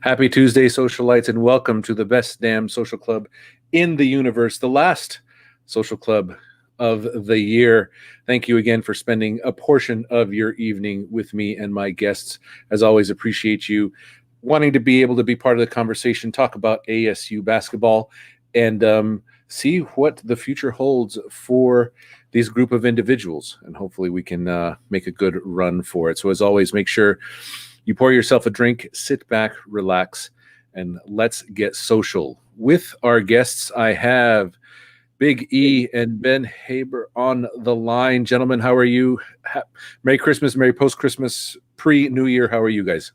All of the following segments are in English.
Happy Tuesday, socialites, and welcome to the best damn social club in the universe, the last social club of the year. Thank you again for spending a portion of your evening with me and my guests. As always, appreciate you wanting to be able to be part of the conversation, talk about ASU basketball, and see what the future holds for these group of individuals. And hopefully we can make a good run for it. So as always, make sure you pour yourself a drink, sit back, relax, and let's get social. With our guests, I have Big E and Ben Haber on the line. Gentlemen, how are you? Merry Christmas, Merry Post-Christmas, pre-New Year. How are you guys?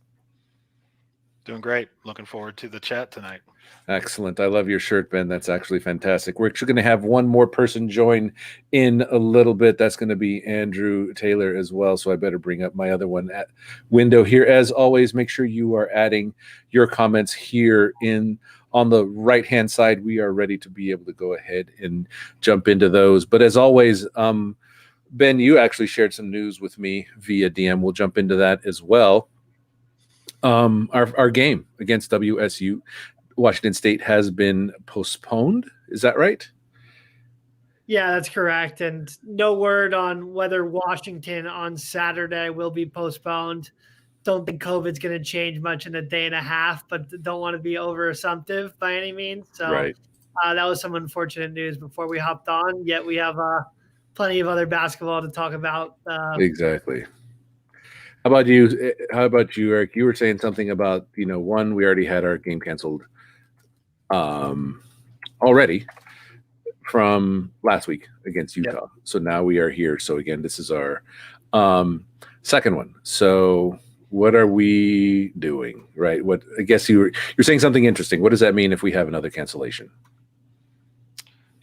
Doing great. Looking forward to the chat tonight. Excellent. I love your shirt, Ben. That's actually fantastic. We're actually going to have one more person join in a little bit. That's going to be Andrew Taylor as well. So I better bring up my other one at window here. As always, make sure you are adding your comments here on the right-hand side. We are ready to be able to go ahead and jump into those. But as always, Ben, you actually shared some news with me via DM. We'll jump into that as well. Our game against WSU, Washington State, has been postponed. Is that right? Yeah, that's correct. And no word on whether Washington on Saturday will be postponed. Don't think COVID's going to change much in a day and a half, but don't want to be over assumptive by any means. So right. That was some unfortunate news before we hopped on. Yet we have plenty of other basketball to talk about. Exactly. How about you, Eric? You were saying something about, one, we already had our game canceled already from last week against Utah. Yep. So now we are here. So again, this is our second one. So what are we doing, right? I guess you're saying something interesting. What does that mean if we have another cancellation?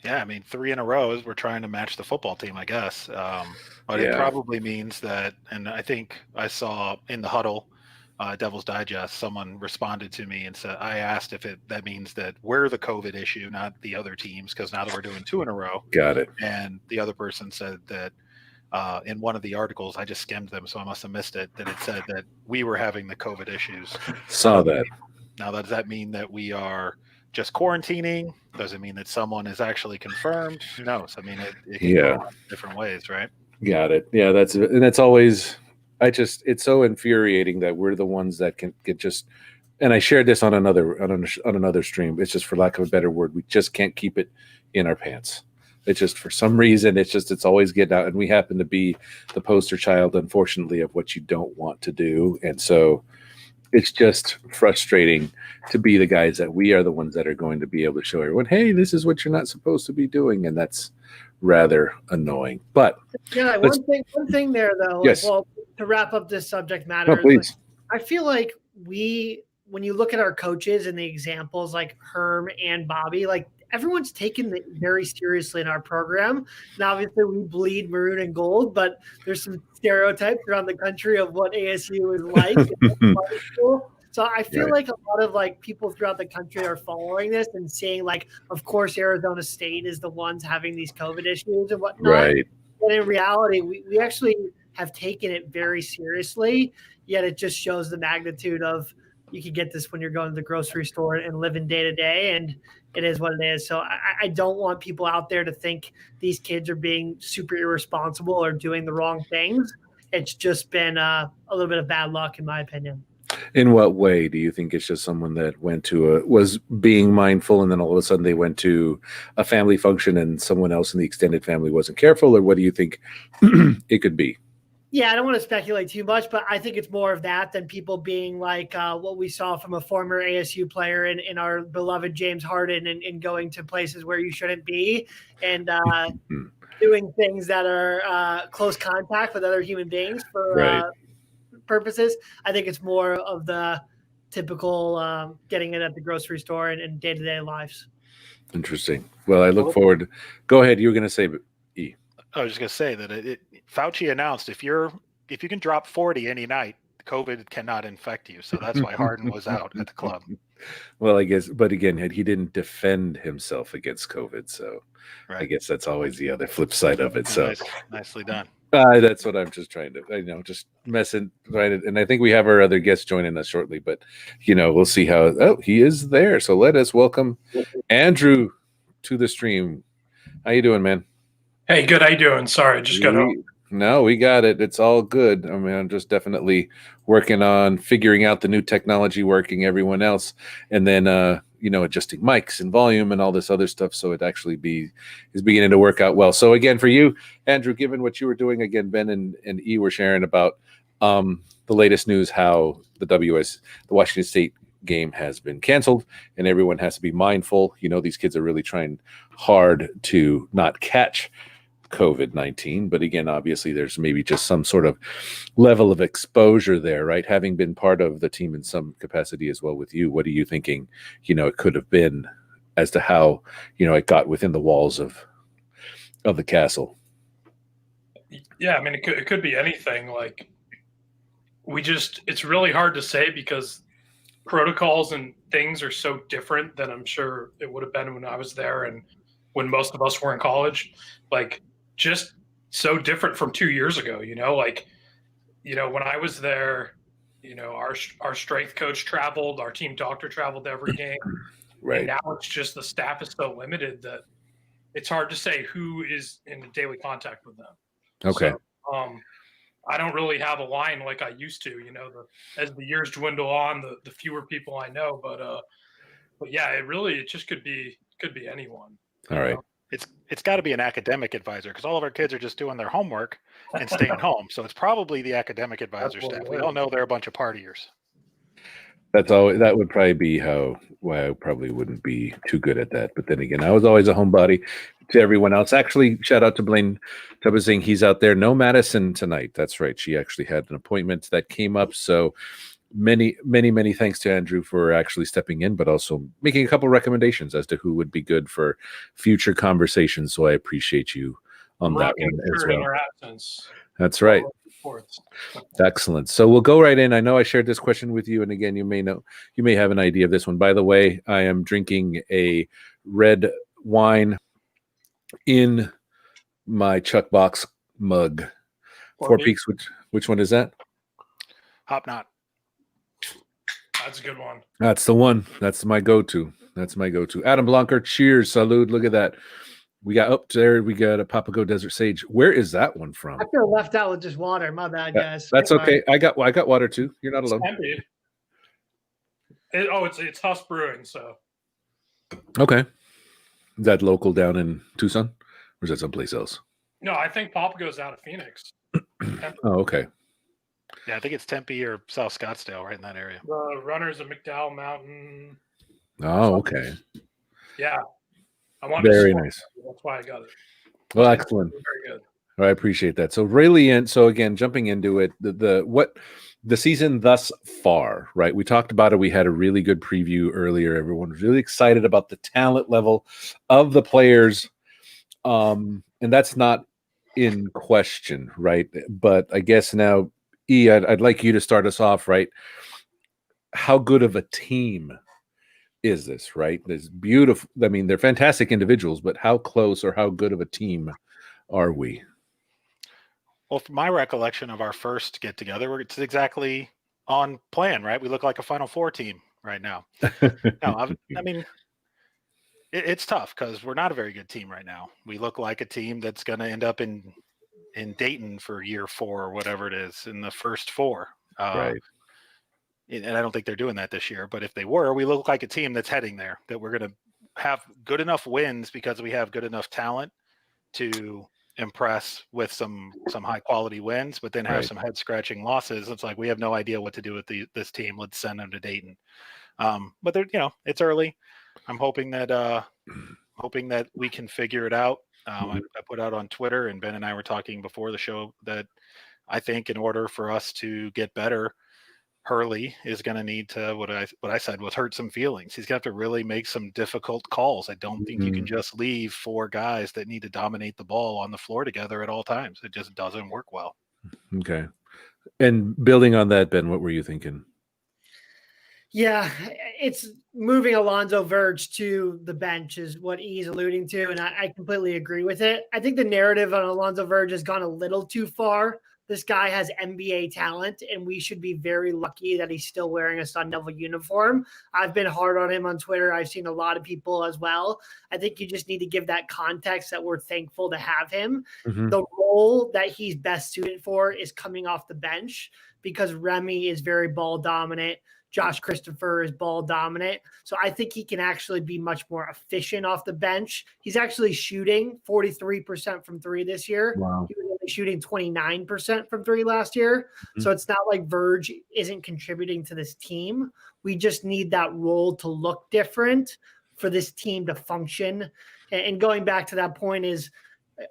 Yeah, I mean, 3 in a row is we're trying to match the football team, I guess. But It probably means that, and I think I saw in the huddle, Devil's Digest, someone responded to me and said, I asked if that means that we're the COVID issue, not the other teams, because now that we're doing 2 in a row. Got it. And the other person said that in one of the articles, I just skimmed them, so I must have missed it, that it said that we were having the COVID issues. Saw that. Now, does that mean that we are just quarantining? Does it mean that someone is actually confirmed? Who knows? I mean, it can go different ways, right? Got it. Yeah, that's always, it's so infuriating that we're the ones that can get and I shared this on another stream. It's just, for lack of a better word, we just can't keep it in our pants. It's just, for some reason, it's always getting out, and we happen to be the poster child, unfortunately, of what you don't want to do. And so it's just frustrating to be the guys that we are the ones that are going to be able to show everyone, hey, this is what you're not supposed to be doing. And that's rather annoying. But yeah, one thing there, though, yes. To wrap up this subject matter, please. I feel like when you look at our coaches and the examples like Herm and Bobby, like, everyone's taken it very seriously in our program. And obviously we bleed maroon and gold, but there's some stereotypes around the country of what ASU is like. So I feel like a lot of people throughout the country are following this and seeing of course, Arizona State is the ones having these COVID issues and whatnot. Right. But in reality, we actually have taken it very seriously, yet it just shows the magnitude of, you can get this when you're going to the grocery store and living day to day, and it is what it is. So I don't want people out there to think these kids are being super irresponsible or doing the wrong things. It's just been a little bit of bad luck, in my opinion. In what way do you think it's just someone that was being mindful, and then all of a sudden they went to a family function and someone else in the extended family wasn't careful, or what do you think it could be? Yeah, I don't want to speculate too much, but I think it's more of that than people being like what we saw from a former ASU player in our beloved James Harden and going to places where you shouldn't be and doing things that are close contact with other human beings for purposes. I think it's more of the typical getting it at the grocery store and day-to-day lives. Interesting. Well, I look forward. Go ahead. You were going to say, E. I was just going to say that Fauci announced if you can drop 40 any night, COVID cannot infect you. So that's why Harden was out at the club. Well, I guess, but again, he didn't defend himself against COVID. So I guess that's always the other flip side of it. So Nicely done. That's what I'm just trying to, just messing, trying to, and I think we have our other guest joining us shortly, but, we'll see how, he is there. So let us welcome Andrew to the stream. How you doing, man? Hey, good. How you doing? Sorry, just got home. No, we got it. It's all good. I mean, I'm just definitely working on figuring out the new technology working, everyone else, and then, adjusting mics and volume and all this other stuff. So it actually is beginning to work out well. So again, for you, Andrew, given what you were doing, again, Ben and E were sharing about the latest news, how the Washington State game has been canceled, and everyone has to be mindful. These kids are really trying hard to not catch COVID-19, but again, obviously there's maybe just some sort of level of exposure there, right? Having been part of the team in some capacity as well with you, what are you thinking, it could have been as to how, it got within the walls of the castle? Yeah, I mean, it could be anything. Like, it's really hard to say because protocols and things are so different than I'm sure it would have been when I was there and when most of us were in college. Like, just so different from 2 years ago, when I was there, our strength coach traveled, our team doctor traveled to every game. Right. And now it's just the staff is so limited that it's hard to say who is in daily contact with them. Okay. So, I don't really have a line like I used to, as the years dwindle on, the fewer people I know, but yeah, it just could be anyone. All right. It's got to be an academic advisor because all of our kids are just doing their homework and staying home. So it's probably the academic advisor staff. We all know they're a bunch of partiers. That would probably be why I probably wouldn't be too good at that. But then again, I was always a homebody to everyone else. Actually, shout out to Blaine Tubazing. He's out there. No Madison tonight. That's right. She actually had an appointment that came up. So many thanks to Andrew for actually stepping in, but also making a couple recommendations as to who would be good for future conversations. So I appreciate you on that one as well. In our absence. That's right. Excellent. So we'll go right in. I know I shared this question with you, and again, you may have an idea of this one. By the way, I am drinking a red wine in my Chuck Box mug. Four Peaks. Which one is that? Hop Knot. That's a good one. That's the one. That's my go-to. Adam Blanker, cheers, salud. Look at that. We got up there. We got a Papago Desert Sage. Where is that one from? I feel left out with just water. My bad, guys. That's okay. I got water too. You're not alone. It's Huss Brewing. So. Okay. Is that local down in Tucson, or is that someplace else? No, I think Papago's out of Phoenix. Oh, okay. Yeah, I think it's Tempe or South Scottsdale, right in that area. The runners of McDowell Mountain. Oh, okay. Yeah. Very nice. That's why I got it. Well, excellent. Very good. I appreciate that. So really, so again, jumping into it, the season thus far, right? We talked about it. We had a really good preview earlier. Everyone was really excited about the talent level of the players. And that's not in question, right? But I guess now, E, I'd like you to start us off, right? How good of a team is this, right? This beautiful. I mean, they're fantastic individuals, but how close or how good of a team are we? Well, from my recollection of our first get together, it's exactly on plan, right? We look like a Final Four team right now. No, I mean, it's tough because we're not a very good team right now. We look like a team that's going to end up in Dayton for year 4 or whatever it is in the first 4. Right. And I don't think they're doing that this year. But if they were, we look like a team that's heading there, that we're going to have good enough wins because we have good enough talent to impress with some high quality wins, but then have some head scratching losses. It's like, we have no idea what to do with this team. Let's send them to Dayton. But they're, it's early. I'm hoping that we can figure it out. I put out on Twitter, and Ben and I were talking before the show, that I think in order for us to get better, Hurley is going to need to, what I said was, hurt some feelings. He's going to have to really make some difficult calls. I don't think you can just leave 4 guys that need to dominate the ball on the floor together at all times. It just doesn't work well. Okay. And building on that, Ben, what were you thinking? Yeah, moving Alonzo Verge to the bench is what he's alluding to, and I completely agree with it. I think the narrative on Alonzo Verge has gone a little too far. This guy has NBA talent, and we should be very lucky that he's still wearing a Sun Devil uniform. I've been hard on him on Twitter. I've seen a lot of people as well. I think you just need to give that context that we're thankful to have him. Mm-hmm. The role that he's best suited for is coming off the bench because Remy is very ball dominant. Josh Christopher is ball dominant. So I think he can actually be much more efficient off the bench. He's actually shooting 43% from three this year. Wow. He was only shooting 29% from three last year. Mm-hmm. So it's not like Verge isn't contributing to this team. We just need that role to look different for this team to function. And going back to that point is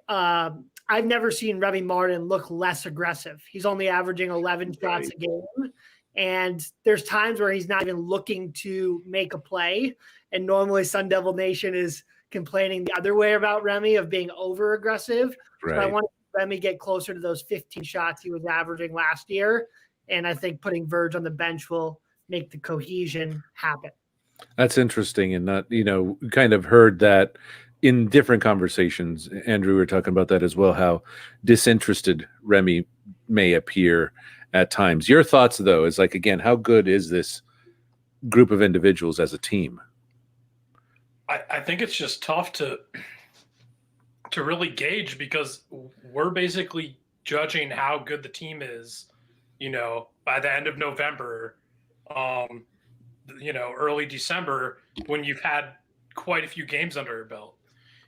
I've never seen Remy Martin look less aggressive. He's only averaging 11 shots a game. And there's times where he's not even looking to make a play. And normally Sun Devil Nation is complaining the other way about Remy of being over aggressive. Right. So I want Remy get closer to those 15 shots he was averaging last year. And I think putting Verge on the bench will make the cohesion happen. That's interesting. And not, kind of heard that in different conversations. Andrew, we were talking about that as well, how disinterested Remy may appear at times. Your thoughts, though, is like, again, how good is this group of individuals as a team? I think it's just tough to really gauge because we're basically judging how good the team is, by the end of November, early December, when you've had quite a few games under your belt.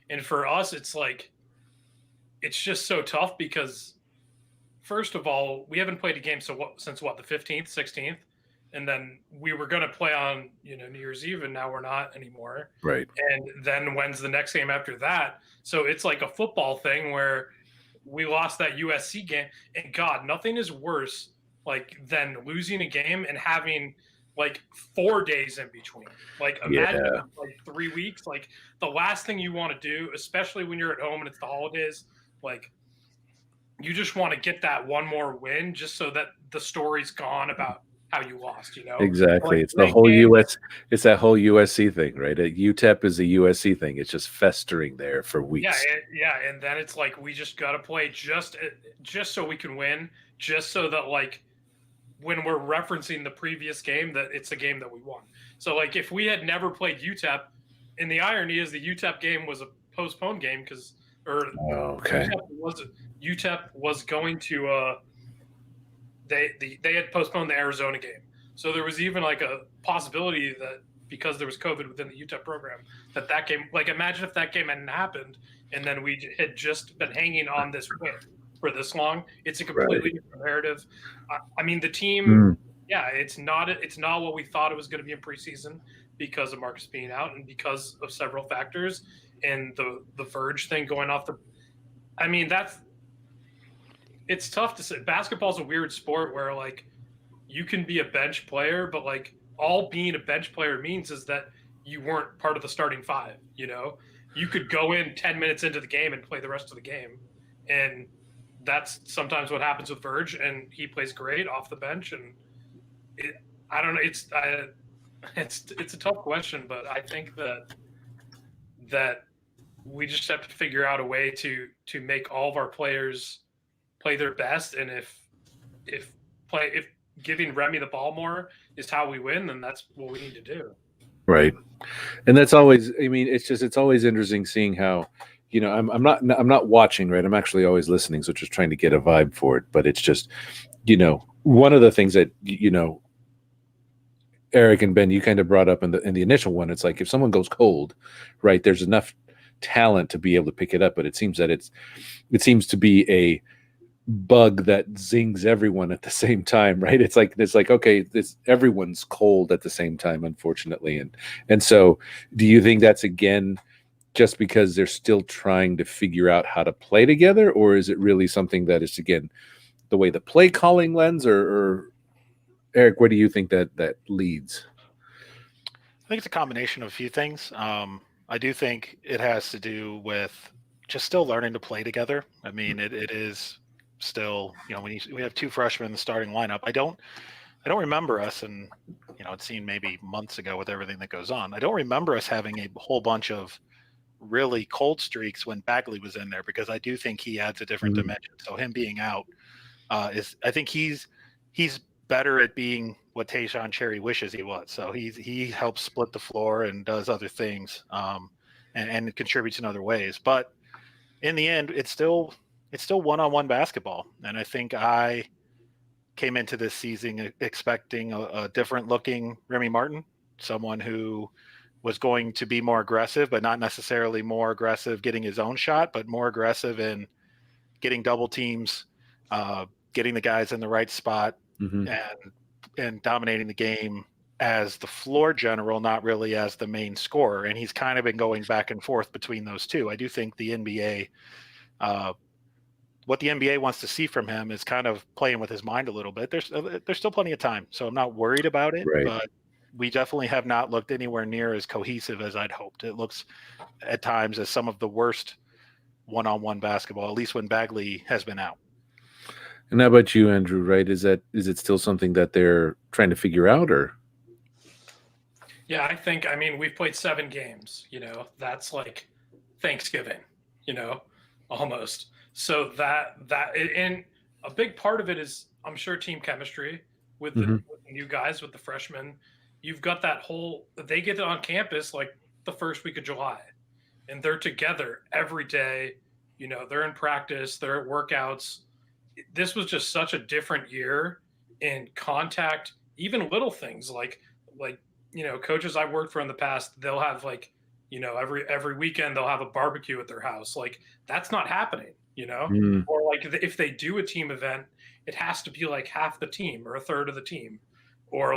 And for us, it's like, it's just so tough because first of all, we haven't played a game since the 15th, 16th, and then we were going to play on New Year's Eve, and now we're not anymore. Right. And then when's the next game after that? So it's like a football thing where we lost that USC game, and God, nothing is worse than losing a game and having 4 days in between. Imagine 3 weeks. The last thing you want to do, especially when you're at home and it's the holidays, you just want to get that one more win just so that the story's gone about how you lost, Exactly. It's the whole it's that whole USC thing, right? UTEP is a USC thing. It's just festering there for weeks. Yeah. And then it's we just got to play just so we can win, just so that when we're referencing the previous game, that it's a game that we won. So if we had never played UTEP, and the irony is the UTEP game was a postponed game UTEP was going to they had postponed the Arizona game. So there was even a possibility that because there was COVID within the UTEP program, that game, imagine if that game hadn't happened and then we had just been hanging on this win for this long. It's a completely different narrative. I mean, the team, it's not what we thought it was going to be in preseason because of Marcus being out and because of several factors and the Verge thing going off it's tough to say. Basketball's a weird sport where you can be a bench player, but all being a bench player means is that you weren't part of the starting five. You could go in 10 minutes into the game and play the rest of the game. And that's sometimes what happens with Verge, and he plays great off the bench. And I don't know. It's a tough question, but I think that we just have to figure out a way to make all of our players play their best. And if giving Remy the ball more is how we win, then that's what we need to do. Right. And that's always, it's always interesting seeing how, I'm not watching, right? I'm actually always listening. So just trying to get a vibe for it. But it's just, one of the things that, Eric and Ben, you kind of brought up in the initial one, it's if someone goes cold, right, there's enough talent to be able to pick it up. But it seems that it seems to be a bug that zings everyone at the same time, right? It's okay, everyone's cold at the same time, unfortunately. And so do you think that's again just because they're still trying to figure out how to play together, or is it really something that is again the way the play calling lens, or Eric, where do you think that leads? I think it's a combination of a few things. I do think it has to do with just still learning to play together. It is still, when we have two freshmen in the starting lineup, don't remember us, and it's seen maybe months ago with everything that goes on. I don't remember us having a whole bunch of really cold streaks when Bagley was in there, because I do think he adds a different dimension. So him being out I think he's better at being what Tayshaun Cherry wishes he was. So he helps split the floor and does other things, and contributes in other ways. But in the end, it's still one-on-one basketball. And I think I came into this season expecting a different looking Remy Martin, someone who was going to be more aggressive, but not necessarily more aggressive getting his own shot, but more aggressive in getting double teams, getting the guys in the right spot, and dominating the game as the floor general, not really as the main scorer. And he's kind of been going back and forth between those two. I do think the NBA, what the NBA wants to see from him is kind of playing with his mind a little bit. There's still plenty of time, so I'm not worried about it. Right. But we definitely have not looked anywhere near as cohesive as I'd hoped. It looks at times as some of the worst one-on-one basketball, at least when Bagley has been out. And how about you, Andrew? Right? Is it still something that they're trying to figure out, or? Yeah, I mean, we've played 7 games. That's like Thanksgiving. Almost. So that and a big part of it is, I'm sure, team chemistry with the new guys, with the freshmen. You've got that they get on campus like the first week of July, and they're together every day. They're in practice, they're at workouts. This was just such a different year in contact, even little things like coaches I've worked for in the past, they'll have every weekend they'll have a barbecue at their house. Like, that's not happening, or like if they do a team event, it has to be like half the team or a third of the team. Or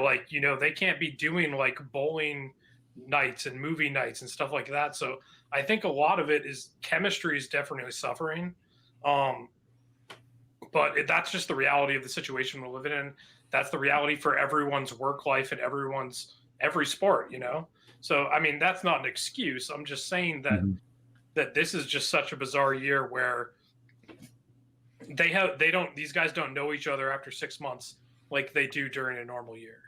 they can't be doing like bowling nights and movie nights and stuff like that. So I think a lot of it is chemistry is definitely suffering. But that's just the reality of the situation we're living in. That's the reality for everyone's work life and every sport, So, I mean, that's not an excuse. I'm just saying that this is just such a bizarre year where these guys don't know each other after 6 months like they do during a normal year.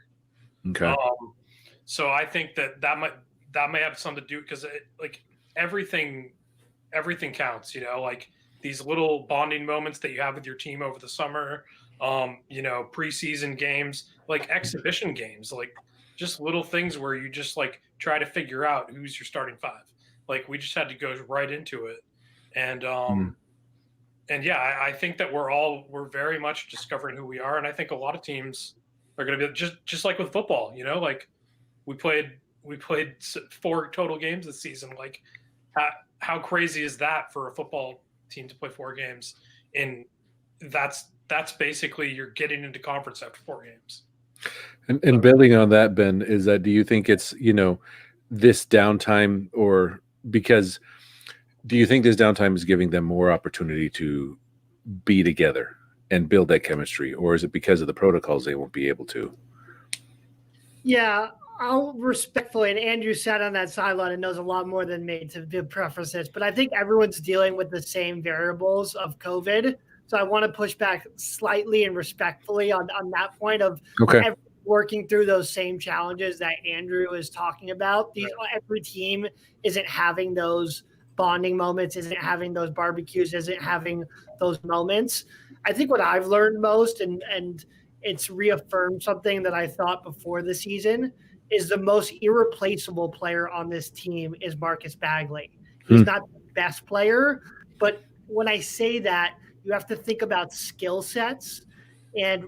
Okay. So I think that may have something to do, because everything counts, like these little bonding moments that you have with your team over the summer, preseason games, like exhibition games, like just little things where you just like try to figure out who's your starting 5. Like, we just had to go right into it. And, and yeah, I think that we're very much discovering who we are. And I think a lot of teams are going to be just like with football, like we played 4 total games this season. Like, how crazy is that for a football team to play 4 games? And that's basically, you're getting into conference after 4 games. And building on that, Ben, is that, do you think it's, this downtime, or because do you think this downtime is giving them more opportunity to be together and build that chemistry, or is it because of the protocols they won't be able to? Yeah, I'll respectfully, and Andrew sat on that sideline and knows a lot more than me to preface this, but I think everyone's dealing with the same variables of COVID. So I want to push back slightly and respectfully on that point of working through those same challenges that Andrew is talking about. Every team isn't having those bonding moments, isn't having those barbecues, isn't having those moments. I think what I've learned most, and it's reaffirmed something that I thought before the season, is the most irreplaceable player on this team is Marcus Bagley. He's not the best player, but when I say that, you have to think about skill sets. And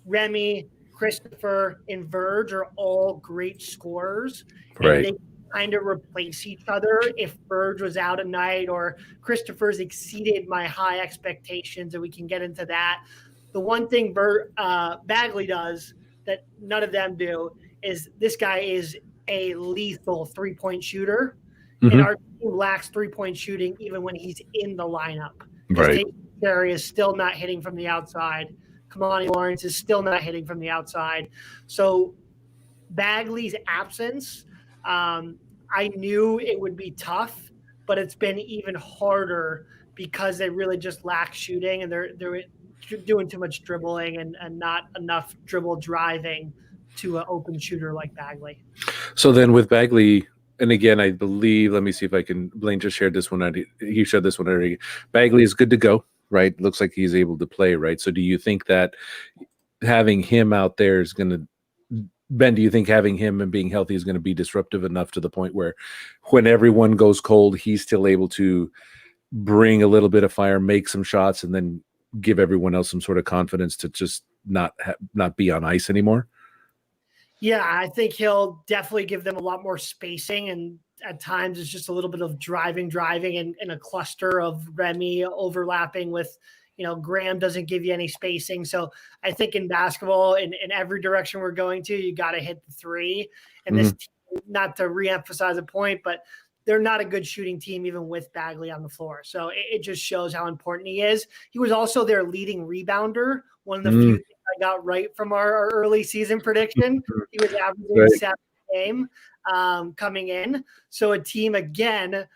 Remy, Christopher, and Verge are all great scorers. Right. And they kind of replace each other. If Verge was out a night, or Christopher's exceeded my high expectations, and we can get into that. The one thing Bagley does that none of them do is this guy is a lethal 3-point shooter. And our team lacks 3-point shooting even when he's in the lineup. Right. Terry is still not hitting from the outside. Kamani Lawrence is still not hitting from the outside. So Bagley's absence, I knew it would be tough, but it's been even harder because they really just lack shooting, and doing too much dribbling and not enough dribble driving to an open shooter like Bagley. So then with Bagley, and again, I believe, let me see if I can, Blaine just shared this one. He showed this one already. Bagley is good to go, right? Looks like he's able to play, right? So do you think that having him out there is going to, Ben, do you think having him and being healthy is going to be disruptive enough to the point where when everyone goes cold, he's still able to bring a little bit of fire, make some shots, and then give everyone else some sort of confidence to just not be on ice anymore? Yeah, I think he'll definitely give them a lot more spacing, and at times it's just a little bit of driving and a cluster of Remy overlapping with, Graham doesn't give you any spacing. So I think in basketball, in every direction we're going to, you got to hit the three. And this team, not to reemphasize a point, but they're not a good shooting team even with Bagley on the floor. So it just shows how important he is. He was also their leading rebounder, one of the few things I got right from our early season prediction. He was averaging 7 a game coming in. So a team, again,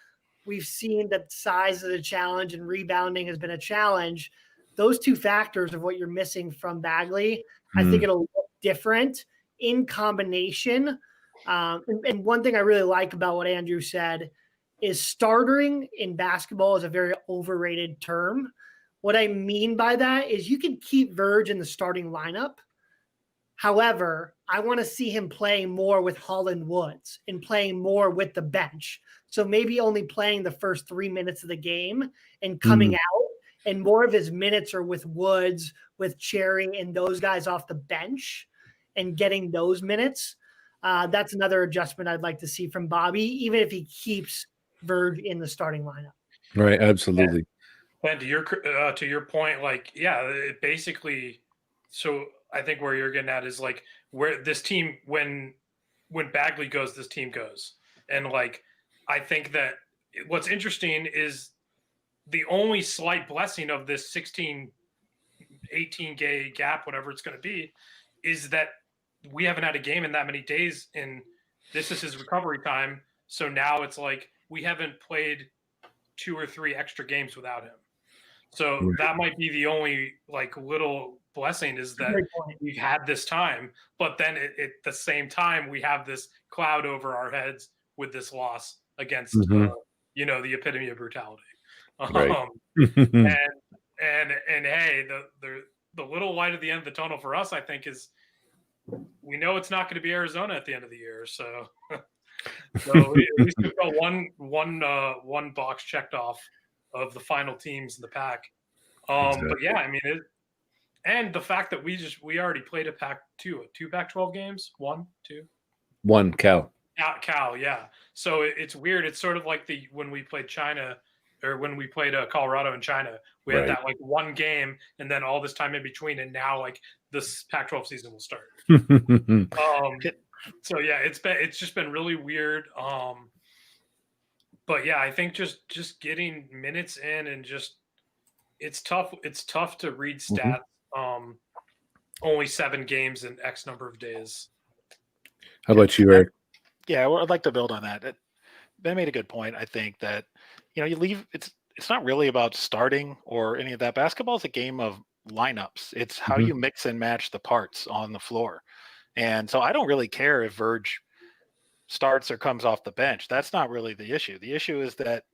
we've seen that size of the challenge and rebounding has been a challenge. Those two factors of what you're missing from Bagley, I think it'll look different in combination. And one thing I really like about what Andrew said is starting in basketball is a very overrated term. What I mean by that is you can keep Verge in the starting lineup. However, I want to see him playing more with Holland Woods and playing more with the bench. So maybe only playing the first 3 minutes of the game and coming out, and more of his minutes are with Woods, with Cherry, and those guys off the bench and getting those minutes. That's another adjustment I'd like to see from Bobby, even if he keeps Verge in the starting lineup. Right, absolutely. And to your point, it basically. So I think where you're getting at is where this team, when Bagley goes, this team goes, and I think that what's interesting is the only slight blessing of this 16, 18 gay gap, whatever it's going to be, is that we haven't had a game in that many days, and this is his recovery time. So now it's we haven't played 2 or 3 extra games without him. So that might be the only little blessing, is that we've had this time, but then at the same time we have this cloud over our heads with this loss against the epitome of brutality. Right. and hey, the little light at the end of the tunnel for us, I think, is we know it's not going to be Arizona at the end of the year. So we at least we've got one box checked off of the final teams in the pack. Exactly. But yeah, I mean, and the fact that we already played a two Pac-12 games, 1, 2, 1 Cal, yeah. So it's weird. It's sort of like when we played China, or when we played Colorado and China, we had that one game, and then all this time in between, and now this Pac-12 season will start. So yeah, it's just been really weird. But yeah, I think just getting minutes in, and just it's tough. It's tough to read stats. Only 7 games in X number of days. How about you, Eric? Yeah, I'd like to build on that. Ben made a good point. I think that you leave. It's not really about starting or any of that. Basketball is a game of lineups. It's how you mix and match the parts on the floor. And so I don't really care if Verge starts or comes off the bench. That's not really the issue. The issue is that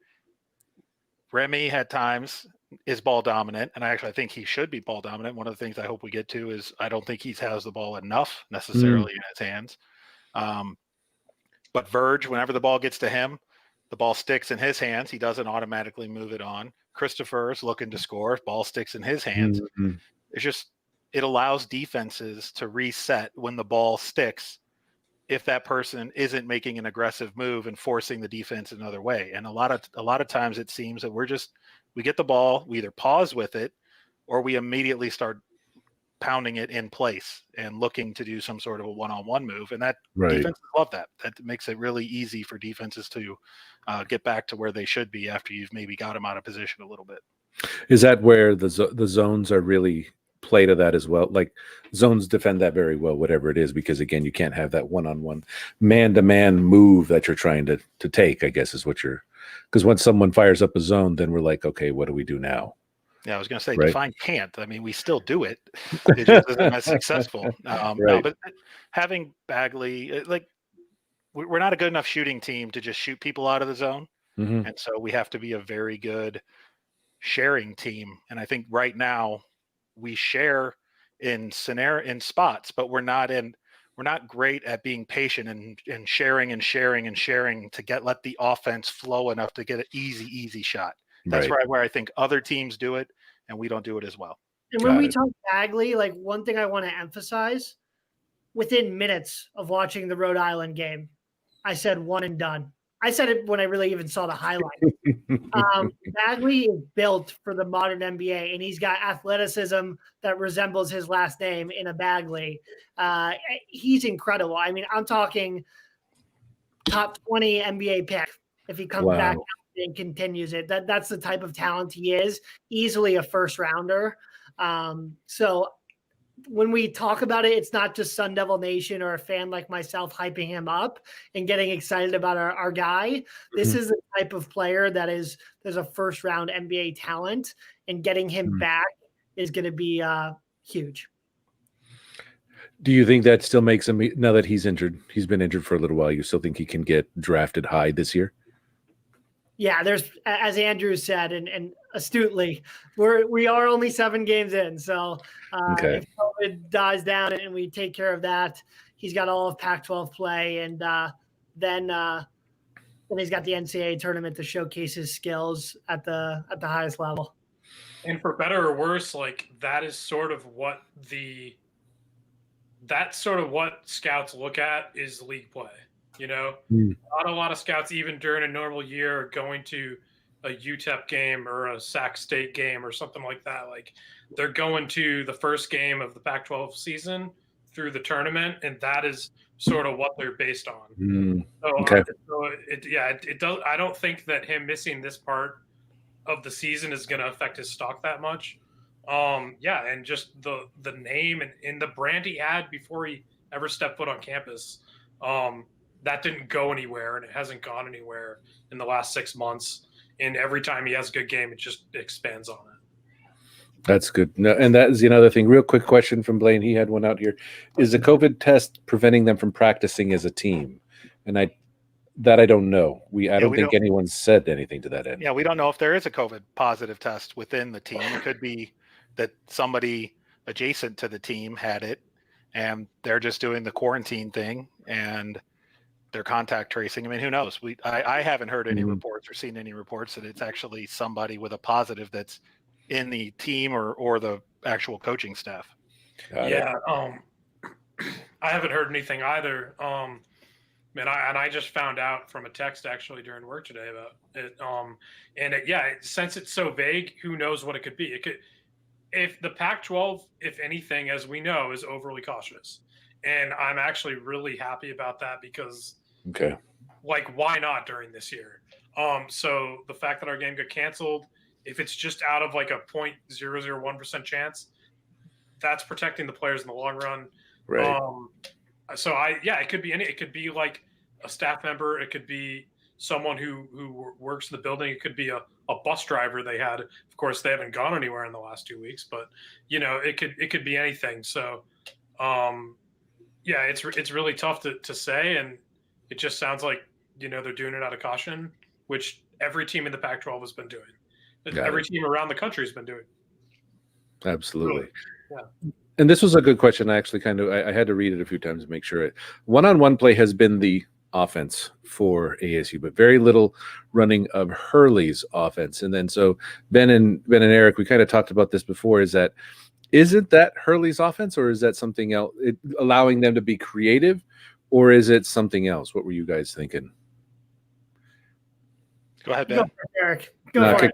Remy at times is ball dominant, and I think he should be ball dominant. One of the things I hope we get to is I don't think he has the ball enough necessarily in his hands. But Verge, whenever the ball gets to him, the ball sticks in his hands. He doesn't automatically move it on. Christopher's looking to score. Ball sticks in his hands. It's just, it allows defenses to reset when the ball sticks if that person isn't making an aggressive move and forcing the defense another way. And a lot of times it seems that we get the ball, we either pause with it, or we immediately start pounding it in place and looking to do some sort of a one-on-one move. And that defenses love that. That makes it really easy for defenses to get back to where they should be after you've maybe got them out of position a little bit. Is that where the zones are really play to that as well? Zones defend that very well, whatever it is, because again, you can't have that one-on-one man-to-man move that you're trying to take, I guess is what because when someone fires up a zone, then we're okay, what do we do now? Yeah, I was going to say, Right. define can't. I mean, we still do it. It just isn't as successful. No, but having Bagley, like, we're not a good enough shooting team to just shoot people out of the zone. Mm-hmm. And so we have to be a very good sharing team. And I think right now we share in spots, but we're not great at being patient and sharing to let the offense flow enough to get an easy shot. That's right. Where I think other teams do it and we don't do it as well. And when we talk Bagley, like, one thing I want to emphasize, within minutes of watching the Rhode Island game, I said one and done. I said it when I really even saw the highlight. Bagley is built for the modern NBA, and he's got athleticism that resembles his last name in a Bagley. He's incredible. I mean, I'm talking top 20 NBA pick if he comes back and continues it. That's the type of talent he is. Easily a first rounder. So when we talk about it, it's not just Sun Devil Nation or a fan like myself hyping him up and getting excited about our guy. This is the type of player there's a first round NBA talent, and getting him back is going to be huge. Do you think that still makes him, now that he's injured, he's been injured for a little while, you still think he can get drafted high this year? Yeah, there's, as Andrew said, and astutely, we are only 7 games in. So if COVID dies down and we take care of that, he's got all of Pac12 play, and then he's got the NCAA tournament to showcase his skills at the highest level. And for better or worse, like, that's sort of what scouts look at is league play. You know, not a lot of scouts, even during a normal year, are going to a UTEP game or a Sac State game or something like that. Like, they're going to the first game of the Pac-12 season through the tournament, and that is sort of what they're based on. It does. I don't think that him missing this part of the season is going to affect his stock that much. And just the name and the brand he had before he ever stepped foot on campus. That didn't go anywhere, and it hasn't gone anywhere in the last 6 months. And every time he has a good game, it just expands on it. That's good. No, and that is another thing. Real quick question from Blaine. He had one out here. Is the COVID test preventing them from practicing as a team? And I don't know. I don't think anyone said anything to that end. Yeah, we don't know if there is a COVID positive test within the team. It could be that somebody adjacent to the team had it, and they're just doing the quarantine thing, and their contact tracing. I mean, who knows? I haven't heard any reports or seen any reports that it's actually somebody with a positive that's in the team or the actual coaching staff. I haven't heard anything either. I just found out from a text actually during work today about it. Since it's so vague, who knows what it could be? If the Pac-12, if anything, as we know, is overly cautious. And I'm actually really happy about that because, why not during this year? So the fact that our game got canceled, if it's just out of like a 0.001% chance, that's protecting the players in the long run. Right. It could be it could be like a staff member. It could be someone who works in the building. It could be a bus driver they had. Of course, they haven't gone anywhere in the last 2 weeks, but it could be anything. So, it's really tough to say, and it just sounds like they're doing it out of caution, which every team in the Pac-12 has been doing. Every team around the country has been doing. Absolutely. Really. Yeah. And this was a good question. I actually I had to read it a few times to make sure it. One-on-one play has been the offense for ASU, but very little running of Hurley's offense. And then so Ben and Eric, we kind of talked about this before. Isn't that Hurley's offense, or is that something else? Allowing them to be creative, or is it something else? What were you guys thinking? Go ahead, Ben. Go for it, Eric. Go for it.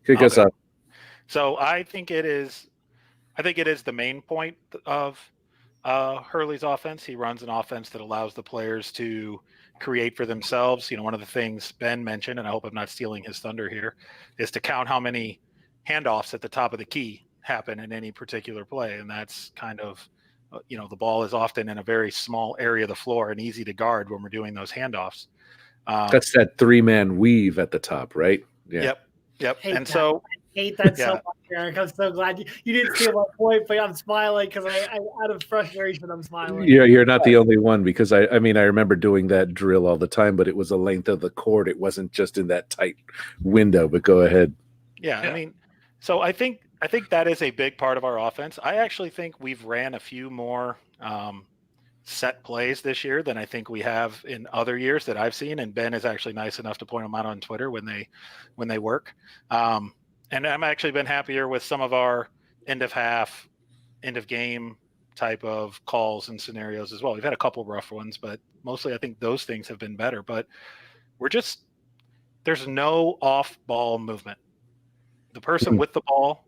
Kick us off. So I think it is the main point of Hurley's offense. He runs an offense that allows the players to create for themselves. One of the things Ben mentioned, and I hope I'm not stealing his thunder here, is to count how many handoffs at the top of the key happen in any particular play. And that's kind of, the ball is often in a very small area of the floor and easy to guard when we're doing those handoffs. That's that 3-man weave at the top, right? Yeah. Yep. And so hate that so much, Eric. I'm so glad you didn't steal my point, but I'm smiling because I out of frustration, I'm smiling. Yeah, you're not the only one, because I remember doing that drill all the time, but it was the length of the court. It wasn't just in that tight window. But go ahead. Yeah, I mean, so I think that is a big part of our offense. I actually think we've ran a few more set plays this year than I think we have in other years that I've seen. And Ben is actually nice enough to point them out on Twitter when they work. And I'm actually been happier with some of our end of half, end of game type of calls and scenarios as well. We've had a couple rough ones, but mostly I think those things have been better. But there's no off ball movement. The person with the ball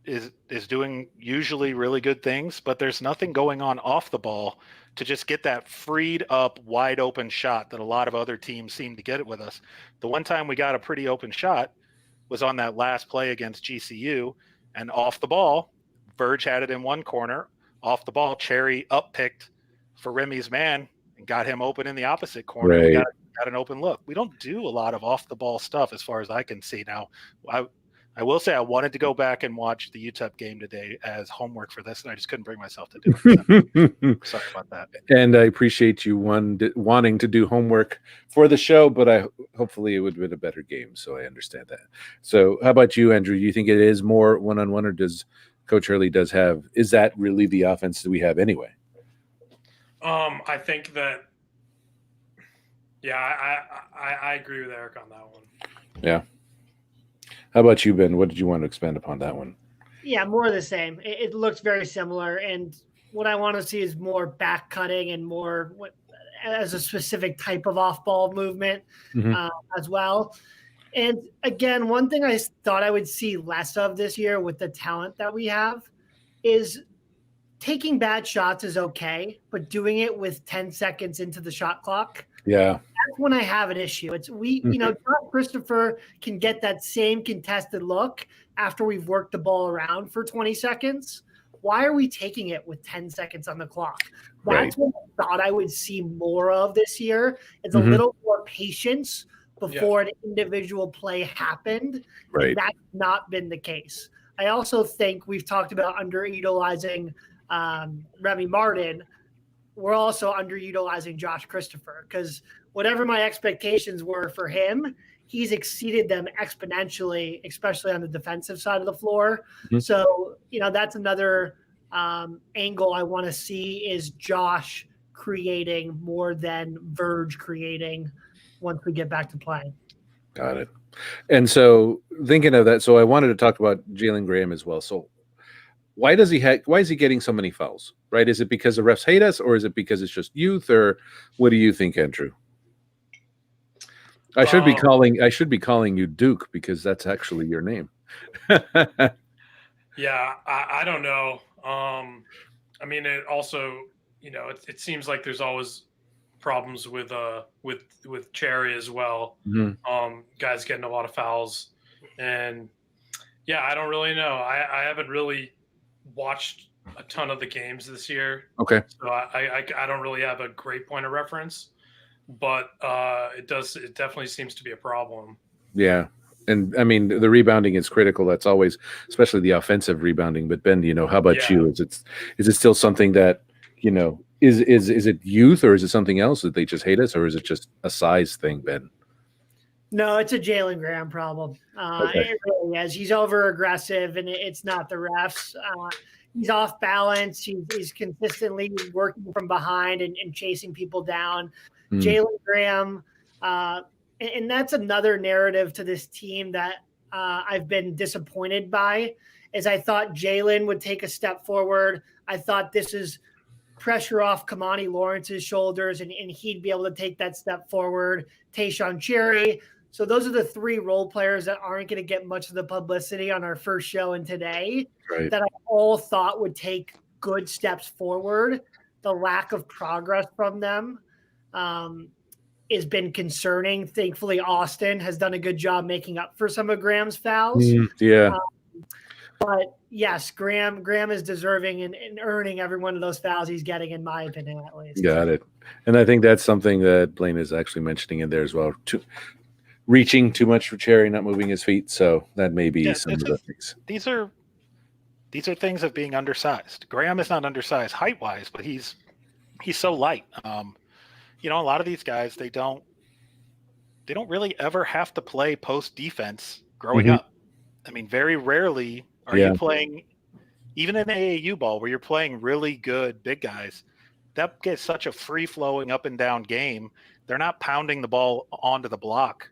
is doing usually really good things, but there's nothing going on off the ball to just get that freed up, wide open shot that a lot of other teams seem to get it with us. The one time we got a pretty open shot was on that last play against GCU, and off the ball, Verge had it in one corner. Off the ball, Cherry up picked for Remy's man and got him open in the opposite corner. Right. We got an open look. We don't do a lot of off the ball stuff as far as I can see now. I will say I wanted to go back and watch the UTEP game today as homework for this, and I just couldn't bring myself to do it. Sorry about that. And I appreciate you wanting to do homework for the show, but hopefully it would have been a better game, so I understand that. So how about you, Andrew? Do you think it is more one-on-one, or does Coach Hurley is that really the offense that we have anyway? I think that, I agree with Eric on that one. Yeah. How about you, Ben? What did you want to expand upon that one? Yeah, more of the same. It looks very similar, and what I want to see is more back cutting and more as a specific type of off-ball movement as well. And again, one thing I thought I would see less of this year with the talent that we have is taking bad shots is okay, but doing it with 10 seconds into the shot clock. Yeah. That's when I have an issue. Josh Christopher can get that same contested look after we've worked the ball around for 20 seconds. Why are we taking it with 10 seconds on the clock? That's what I thought I would see more of this year. It's a little more patience before an individual play happened. Right. That's not been the case. I also think we've talked about underutilizing Remy Martin. We're also underutilizing Josh Christopher, because whatever my expectations were for him, he's exceeded them exponentially, especially on the defensive side of the floor. So, that's another angle I want to see is Josh creating more than Verge creating once we get back to playing. Got it. And so thinking of that, so I wanted to talk about Jalen Graham as well. So why is he getting so many fouls, right? Is it because the refs hate us, or is it because it's just youth, or what do you think, Andrew? I should be calling you Duke, because that's actually your name. Yeah, I don't know. I mean, it also, it seems like there's always problems with Cherry as well. Guys getting a lot of fouls, and I don't really know. I haven't really watched a ton of the games this year. Okay. So I don't really have a great point of reference, but it definitely seems to be a problem. Yeah. And I mean, the rebounding is critical. That's always, especially the offensive rebounding. But Ben, how about you? Is it still something that, is it youth, or is it something else that they just hate us, or is it just a size thing, Ben? No, it's a Jalen Graham problem. It really is. He's over aggressive, and it's not the refs. He's off balance. He's consistently working from behind and chasing people down. Jalen Graham, and that's another narrative to this team that I've been disappointed by, is I thought Jalen would take a step forward. I thought this is pressure off Kamani Lawrence's shoulders, and he'd be able to take that step forward. Tayshaun Cherry. So those are the three role players that aren't going to get much of the publicity on our first show and today, that I all thought would take good steps forward. The lack of progress from them has been concerning. Thankfully, Austin has done a good job making up for some of Graham's fouls. But yes, Graham is deserving and earning every one of those fouls he's getting, in my opinion, at least. Got it. And I think that's something that Blaine is actually mentioning in there as well. reaching too much for Cherry, not moving his feet. So that may be some of the things. These are things of being undersized. Graham is not undersized height-wise, but he's so light. A lot of these guys, they don't really ever have to play post defense growing up. I mean, very rarely are you playing, even in AAU ball, where you're playing really good big guys. That gets such a free-flowing up and down game. They're not pounding the ball onto the block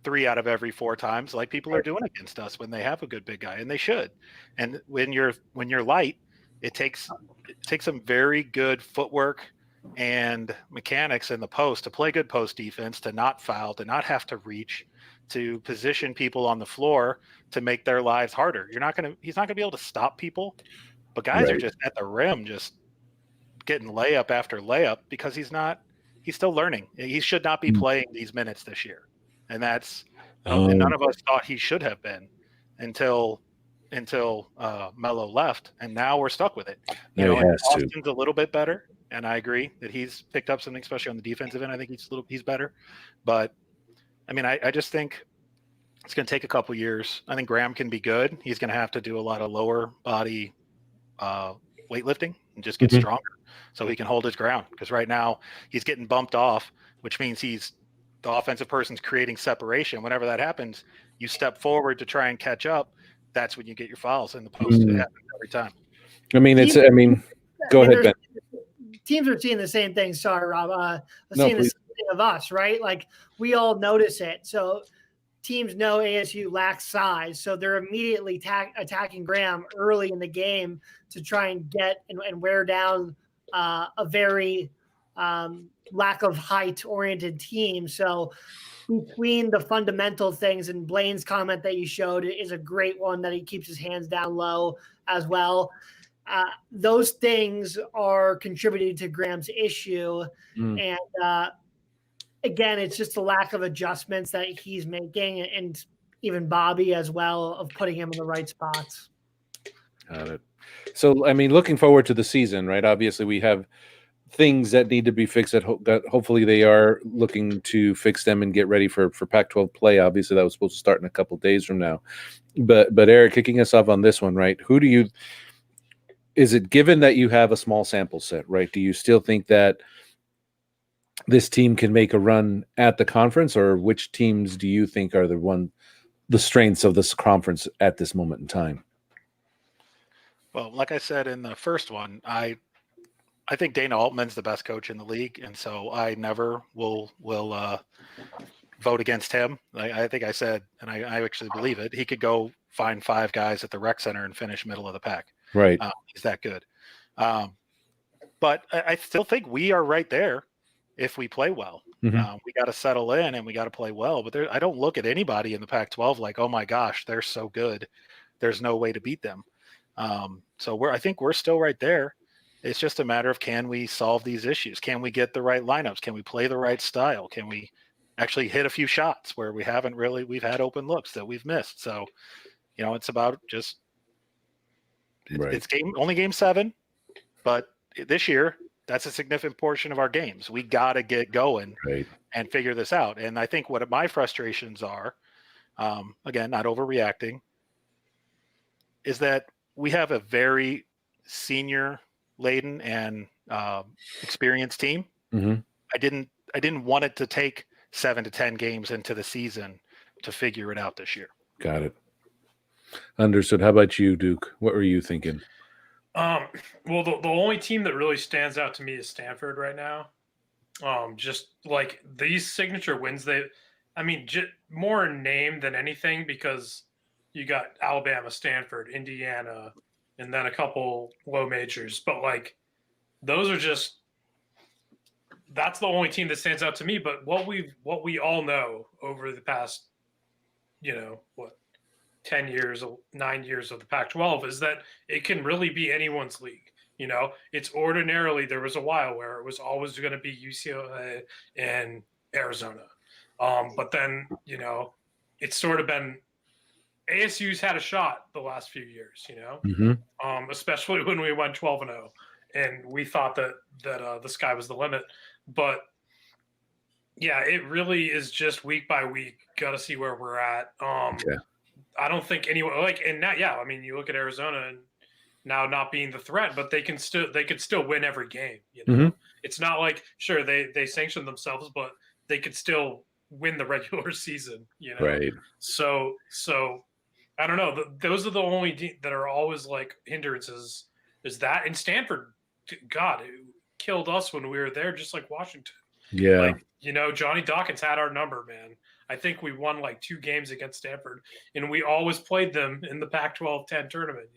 3 out of every 4 times like people are doing against us when they have a good big guy, and they should. And when you're light, it takes some very good footwork and mechanics in the post to play good post defense, to not foul, to not have to reach, to position people on the floor to make their lives harder. He's not gonna be able to stop people, but guys are just at the rim, just getting layup after layup because he's still learning. He should not be playing these minutes this year. And that's, and none of us thought he should have been until Melo left, and now we're stuck with it. Austin's a little bit better, and I agree that he's picked up something, especially on the defensive end. I think he's better, but I mean, I just think it's going to take a couple years. I think Graham can be good. He's going to have to do a lot of lower body weightlifting and just get stronger so he can hold his ground. Because right now he's getting bumped off, which means the offensive person's creating separation. Whenever that happens, you step forward to try and catch up. That's when you get your fouls in the post. It happens every time. I mean, go ahead, Ben. Teams are seeing the same thing. Sorry, Rob. Seeing the same thing of us, right? Like, we all notice it. So teams know ASU lacks size, so they're immediately attacking Graham early in the game to try and get and wear down a very lack of height-oriented team. So between the fundamental things, and Blaine's comment that you showed is a great one, that he keeps his hands down low as well. Those things are contributing to Graham's issue. And again, it's just the lack of adjustments that he's making, and even Bobby as well, of putting him in the right spots. Got it. So, I mean, looking forward to the season, right? Obviously, we have things that need to be fixed that hopefully they are looking to fix them and get ready for Pac12 play. Obviously, that was supposed to start in a couple of days from now. But Eric, kicking us off on this one, right? Is it given that you have a small sample set, right? Do you still think that this team can make a run at the conference, or which teams do you think are the strengths of this conference at this moment in time? Well, like I said in the first one, I think Dana Altman's the best coach in the league, and so I never will vote against him. I think I said, and I actually believe it, he could go find 5 guys at the rec center and finish middle of the pack. Right. He's that good. But I still think we are right there if we play well. We got to settle in and we got to play well. But I don't look at anybody in the Pac-12 like, oh my gosh, they're so good, there's no way to beat them. So I think we're still right there. It's just a matter of, can we solve these issues? Can we get the right lineups? Can we play the right style? Can we actually hit a few shots where we've had open looks that we've missed? So, it's about just, it's only game 7, but this year, that's a significant portion of our games. We got to get going and figure this out. And I think what my frustrations are, again, not overreacting, is that we have a very senior laden and experienced team. I didn't want it to take 7 to 10 games into the season to figure it out this year. Got it. Understood. How about you, Duke? What were you thinking? Well, the only team that really stands out to me is Stanford right now. Just like these signature wins, more in name than anything, because you got Alabama, Stanford, Indiana, and then a couple low majors. But like, those are just, that's the only team that stands out to me. But what we all know over the past, 10 years, 9 years of the Pac-12 is that it can really be anyone's league. It's ordinarily, there was a while where it was always going to be UCLA and Arizona. But then, it's sort of been, ASU's had a shot the last few years, especially when we went 12-0 and we thought that the sky was the limit. But Yeah, it really is just week by week. Got to see where we're at. Yeah. I don't think anyone and now, yeah. I mean, you look at Arizona and now not being the threat, but they could still win every game. It's not like sure they sanctioned themselves, but they could still win the regular season. Right. So I don't know. Those are the only that are always like hindrances. Is that in Stanford? God, it killed us when we were there, just like Washington. Yeah. Like, Johnny Dawkins had our number, man. I think we won like 2 games against Stanford, and we always played them in the Pac-12 10 tournament,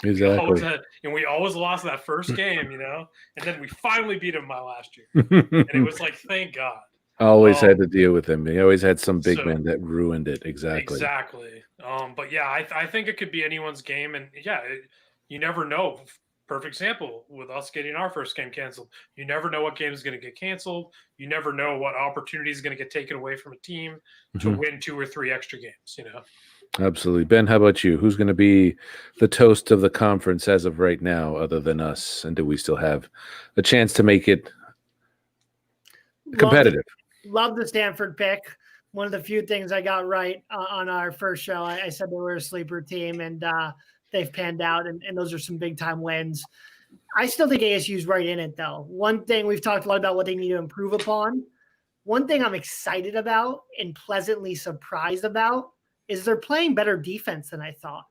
Exactly. We always lost that first game, and then we finally beat them my last year. And it was like, thank God. Always had to deal with him. He always had some big man that ruined it. Exactly. But yeah, I think it could be anyone's game, and yeah, you never know. Perfect example with us getting our first game canceled. You never know what game is going to get canceled. You never know what opportunity is going to get taken away from a team to win 2 or 3 extra games, Absolutely. Ben, how about you? Who's going to be the toast of the conference as of right now, other than us? And do we still have a chance to make it competitive? Love the Stanford pick. One of the few things I got right on our first show. I said they were a sleeper team, and they've panned out, and those are some big-time wins. I still think ASU's right in it, though. One thing, we've talked a lot about what they need to improve upon. One thing I'm excited about and pleasantly surprised about is they're playing better defense than I thought.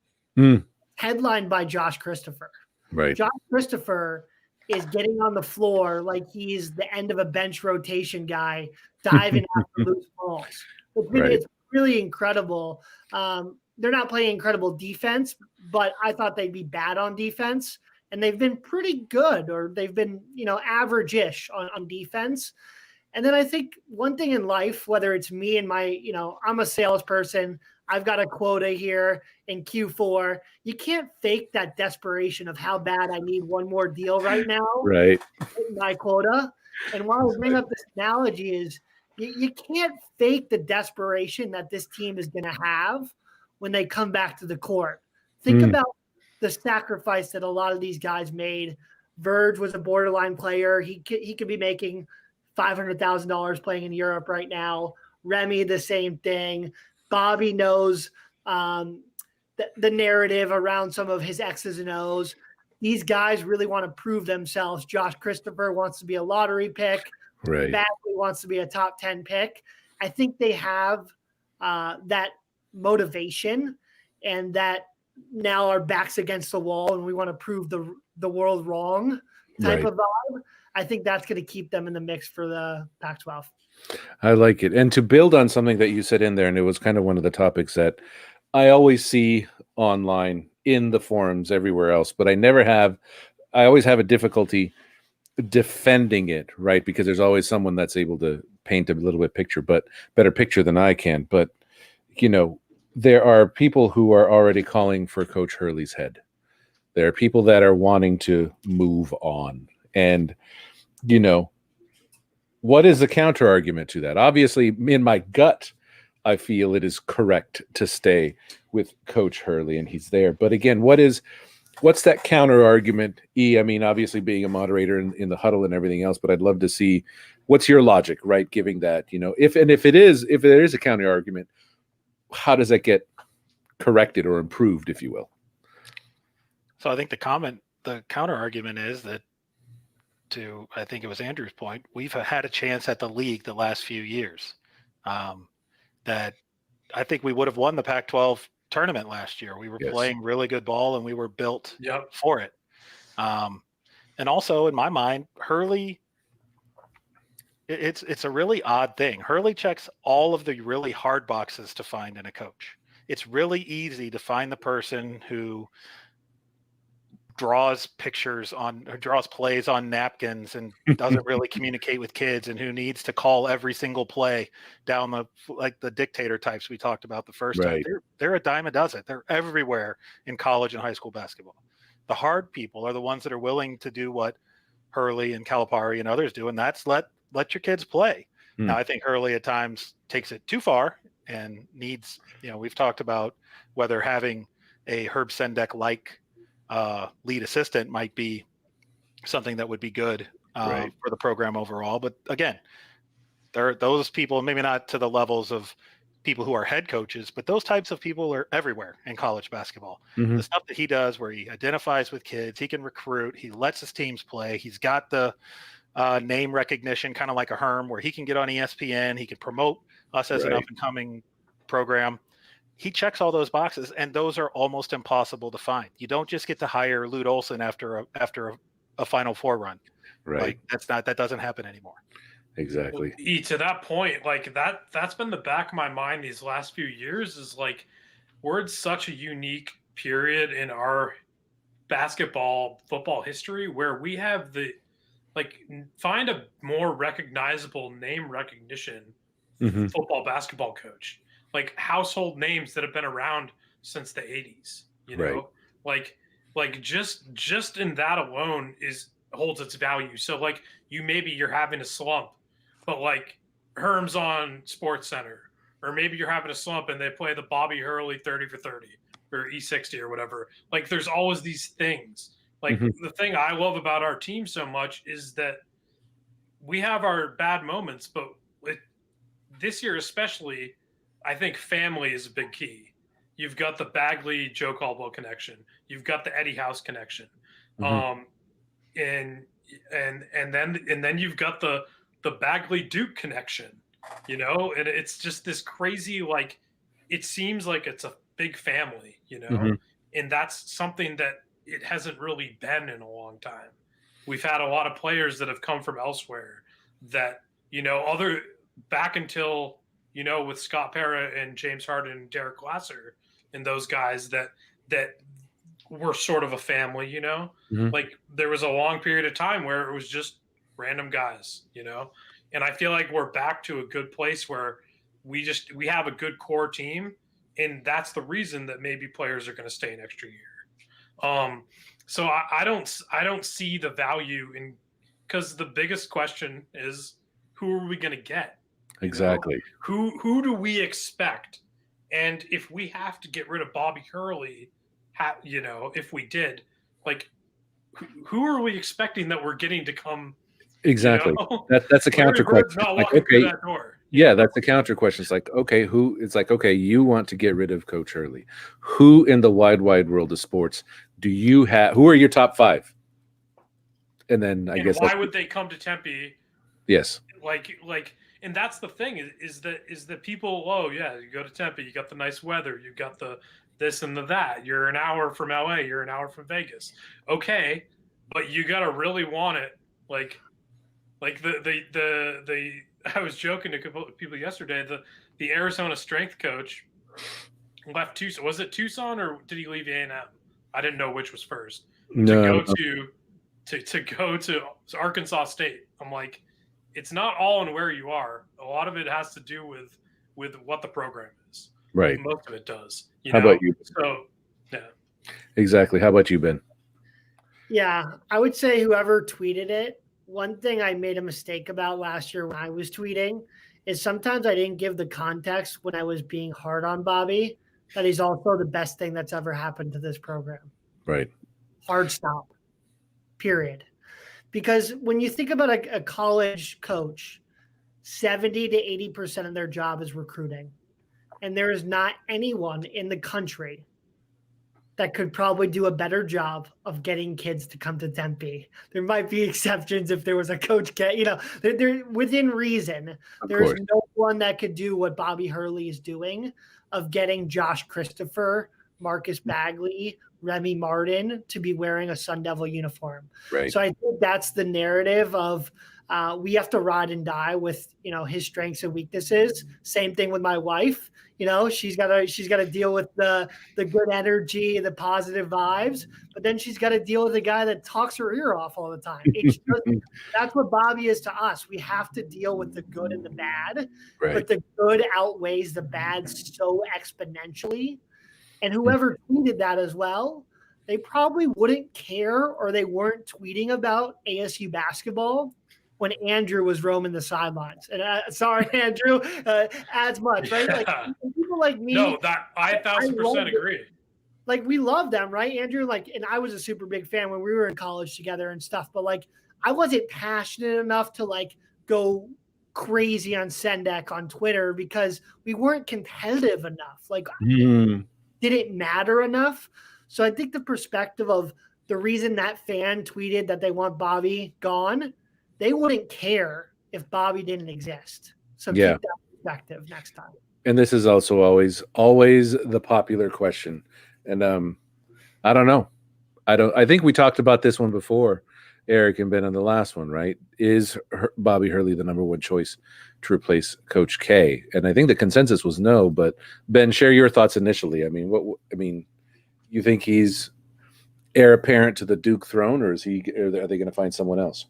Headlined by Josh Christopher. Right. Josh Christopher is getting on the floor like he's the end of a bench rotation guy, diving after loose balls. It's really incredible. They're not playing incredible defense, but I thought they'd be bad on defense, and they've been pretty good, or they've been, average-ish on defense. And then I think one thing in life, whether it's me and my, I'm a salesperson, I've got a quota here in Q4. You can't fake that desperation of how bad I need one more deal right now. Right. My quota. And why I bring up this analogy is you can't fake the desperation that this team is going to have when they come back to the court. Think about the sacrifice that a lot of these guys made. Verge was a borderline player. He could be making $500,000 playing in Europe right now. Remy, the same thing. Bobby knows the narrative around some of his X's and O's. These guys really want to prove themselves. Josh Christopher wants to be a lottery pick. Right. Bagley wants to be a top 10 pick. I think they have that motivation, and that now our backs against the wall and we want to prove the world wrong type of vibe. I think that's going to keep them in the mix for the Pac-12. I like it. And to build on something that you said in there, and it was kind of one of the topics that I always see online in the forums everywhere else, but I always have a difficulty defending it, right? Because there's always someone that's able to paint a little bit better picture than I can. But, there are people who are already calling for Coach Hurley's head. There are people that are wanting to move on. And, what is the counter argument to that? Obviously, in my gut, I feel it is correct to stay with Coach Hurley, and he's there. But again, what's that counter argument? I mean, obviously being a moderator in the huddle and everything else, but I'd love to see what's your logic, right? Giving that, if there is a counter argument, how does that get corrected or improved, if you will? So I think the counter argument is that, I think it was Andrew's point, we've had a chance at the league the last few years. That I think we would have won the Pac-12 tournament last year. We were playing really good ball, and we were built for it. And also, in my mind, Hurley, it's a really odd thing. Hurley checks all of the really hard boxes to find in a coach. It's really easy to find the person who draws plays on napkins and doesn't really communicate with kids, and who needs to call every single play down the dictator types we talked about the first time. They're a dime a dozen. They're everywhere in college and high school basketball. The hard people are the ones that are willing to do what Hurley and Calipari and others do, and that's let your kids play. Now, I think Hurley at times takes it too far and needs, we've talked about whether having a Herb Sendek-like lead assistant might be something that would be good for the program overall. But again, There are those people, maybe not to the levels of people who are head coaches, but those types of people are everywhere in college basketball. Mm-hmm. The stuff that he does where he identifies with kids, he can recruit, he lets his teams play. He's got the name recognition, kind of like a Herm, where he can get on ESPN. He can promote us as an up and coming program. He checks all those boxes, and those are almost impossible to find. You don't just get to hire Lute Olson after a Final Four run. Right. Like that doesn't happen anymore. Exactly. Well, to that point, like that's been the back of my mind these last few years, is like we're in such a unique period in our basketball football history where we have find a more recognizable name recognition football basketball coach, like household names that have been around since the 80s, you know, like just in that alone holds its value. So like you're having a slump, but like Herm's on Sports Center, or maybe you're having a slump and they play the Bobby Hurley 30 for 30 or E60 or whatever. Like there's always these things. Like the thing I love about our team so much is that we have our bad moments, but this year especially, I think family is a big key. You've got the Bagley Joe Caldwell connection. You've got the Eddie House connection. And then you've got the Bagley Duke connection, you know, and it's just this crazy, like, it seems like it's a big family, you know, and that's something that it hasn't really been in a long time. We've had a lot of players that have come from elsewhere that, you know, back until, you know, with Scott Parra and James Harden and Derek Glasser and those guys that were sort of a family, you know, like there was a long period of time where it was just random guys, you know, and I feel like we're back to a good place where we have a good core team, and that's the reason that maybe players are going to stay an extra year. So I don't see the value in, because the biggest question is, who are we going to get? Exactly. Who do we expect? And if we have to get rid of Bobby Hurley, you know, if we did, like, who are we expecting that we're getting to come? Exactly. You know? That's a counter question. Like, okay, that door. Yeah, that's a counter question. It's like, okay, you want to get rid of Coach Hurley. Who in the wide world of sports do you have? Who are your top 5? And then I guess why would they come to Tempe? Yes. Like, and that's the thing is that people, oh yeah, you go to Tempe, you got the nice weather, you got the this and the that. You're an hour from LA, you're an hour from Vegas. Okay, but you gotta really want it. Like the I was joking to people yesterday. The Arizona strength coach left Tucson. Was it Tucson or did he leave A&M? I didn't know which was first. No. To go to Arkansas State. I'm like, it's not all in where you are. A lot of it has to do with what the program is. Right. Most of it does. How about you? So, yeah. Exactly. How about you, Ben? Yeah, I would say whoever tweeted it, one thing I made a mistake about last year when I was tweeting is sometimes I didn't give the context when I was being hard on Bobby, that he's also the best thing that's ever happened to this program. Right. Hard stop. Period. Because when you think about a college coach, 70 to 80% of their job is recruiting. And there is not anyone in the country that could probably do a better job of getting kids to come to Tempe. There might be exceptions if there was a coach, they're within reason. There's no one that could do what Bobby Hurley is doing of getting Josh Christopher, Marcus Bagley, Remy Martin to be wearing a Sun Devil uniform. Right. So I think that's the narrative of we have to ride and die with, his strengths and weaknesses. Same thing with my wife. She's got to deal with the good energy, the positive vibes, but then she's got to deal with the guy that talks her ear off all the time. That's what Bobby is to us. We have to deal with the good and the bad, but the good outweighs the bad so exponentially. And whoever tweeted that as well, they probably wouldn't care, or they weren't tweeting about ASU basketball when Andrew was roaming the sidelines. And sorry, Andrew, as much, right? Like people like me. No, that I 1,000% agree. Like we love them, right, Andrew? Like, and I was a super big fan when we were in college together and stuff. But like, I wasn't passionate enough to like go crazy on Sendek on Twitter because we weren't competitive enough. Like, did it matter enough? So I think the perspective of the reason that fan tweeted that they want Bobby gone, they wouldn't care if Bobby didn't exist. So keep that perspective next time. And this is also always the popular question. And I don't know. I think we talked about this one before, Eric and Ben, on the last one, right? Is Bobby Hurley the number one choice to replace Coach K? And I think the consensus was no. But Ben, share your thoughts initially. I mean, you think he's heir apparent to the Duke throne, or are they going to find someone else?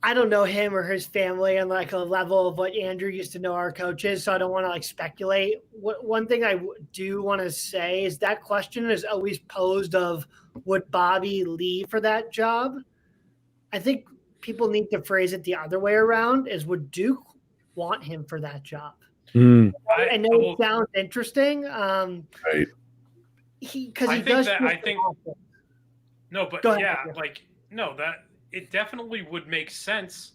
I don't know him or his family on like a level of what Andrew used to know our coaches, so I don't want to like speculate. One thing I do want to say is that question is always posed of would Bobby leave for that job? I think people need to phrase it the other way around: is would Duke want him for that job? I know it sounds interesting, right? It definitely would make sense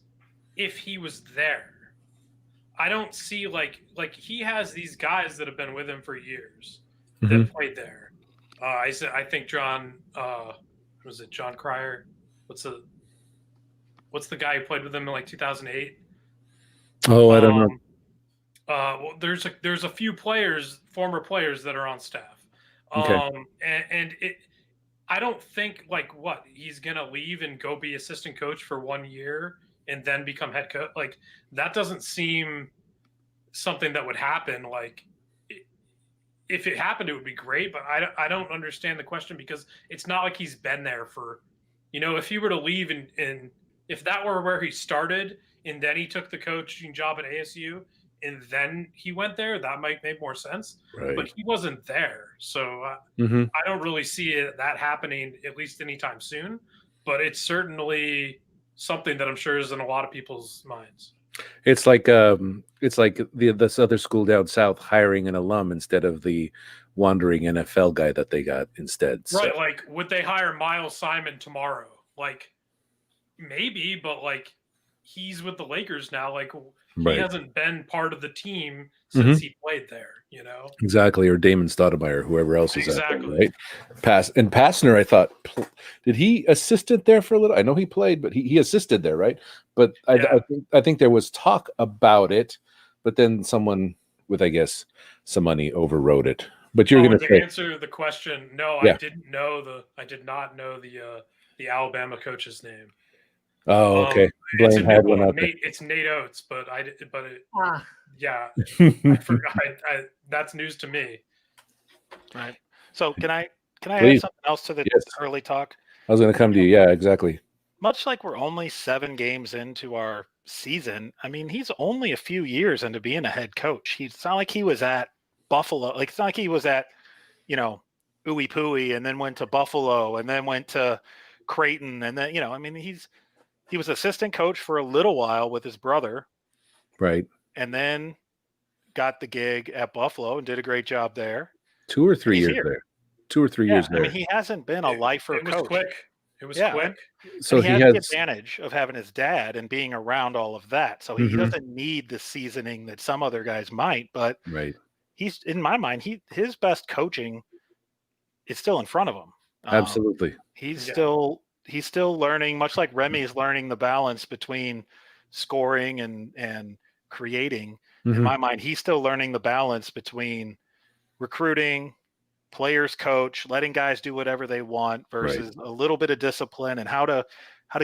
if he was there. I don't see like he has these guys that have been with him for years that played there. I think John was it John Cryer? What's the guy who played with him in like 2008? Oh, I don't know. Well, there's a few former players that are on staff. Okay. And I don't think he's gonna leave and go be assistant coach for 1 year and then become head coach. Like that doesn't seem something that would happen. Like if it happened, it would be great, but I don't understand the question because it's not like he's been there for, if he were to leave and if that were where he started and then he took the coaching job at ASU and then he went there, that might make more sense. Right. But he wasn't there. So I don't really see that happening, at least anytime soon. But it's certainly something that I'm sure is in a lot of people's minds. It's like this other school down south hiring an alum instead of the wandering NFL guy that they got instead. Right. So. Like, would they hire Miles Simon tomorrow? Like, maybe, but like, he's with the Lakers now. Like, he hasn't been part of the team since he played there, Exactly, or Damon Stoudemire, whoever else is out there, right? Passner, I thought, did he assistant there for a little? I know he played, but he assisted there, right? But I think there was talk about it, but then someone with, I guess, some money overrode it. But you're going to answer the question. No, I did not know the Alabama coach's name. Oh, okay. Blaine had one out there. It's Nate Oates, I forgot. That's news to me. Right. So can I add something else to the early talk? I was going to come to you. Yeah, exactly. Much like we're only 7 games into our season, I mean, he's only a few years into being a head coach. It's not like he was at Buffalo. Like, it's not like he was at, Ooey Pooey and then went to Buffalo and then went to Creighton. And then, I mean, he was assistant coach for a little while with his brother. Right. And then got the gig at Buffalo and did a great job there. 2 or 3 years there. 2 or 3 years there. I mean, he hasn't been a lifer coach. It was quick. So he has the advantage of having his dad and being around all of that. So he doesn't need the seasoning that some other guys might. But he's, in my mind, his best coaching is still in front of him. Absolutely. He's still learning, much like Remy is learning the balance between scoring and creating. In my mind, he's still learning the balance between recruiting, players coach, letting guys do whatever they want versus a little bit of discipline and how to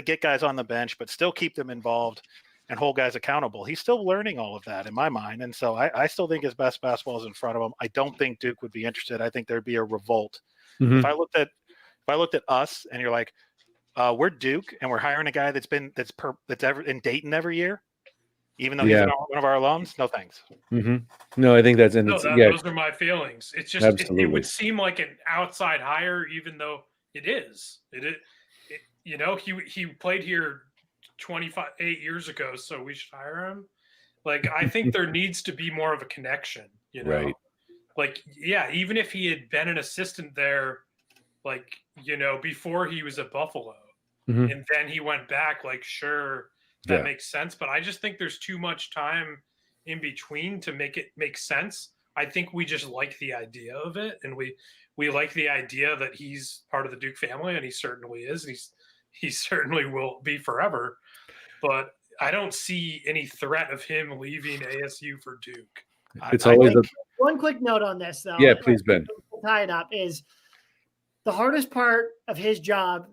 get guys on the bench, but still keep them involved and hold guys accountable. He's still learning all of that in my mind. And so I still think his best basketball is in front of him. I don't think Duke would be interested. I think there'd be a revolt. If I looked at us and you're like, we're Duke and we're hiring a guy that's ever in Dayton every year, even though he's not one of our alums. No thanks. No, I think that's those are my feelings. It's just it would seem like an outside hire, even though it is. He played here 8 years ago, so we should hire him. Like, I think there needs to be more of a connection. Right. Like, even if he had been an assistant there, like, before he was at Buffalo, and then he went back, like, sure, that makes sense. But I just think there's too much time in between to make it make sense. I think we just like the idea of it, and we like the idea that he's part of the Duke family, and he certainly is. He certainly will be forever. But I don't see any threat of him leaving ASU for Duke. It's always one quick note on this, though. Yeah, please, Ben. To tie it up is the hardest part of his job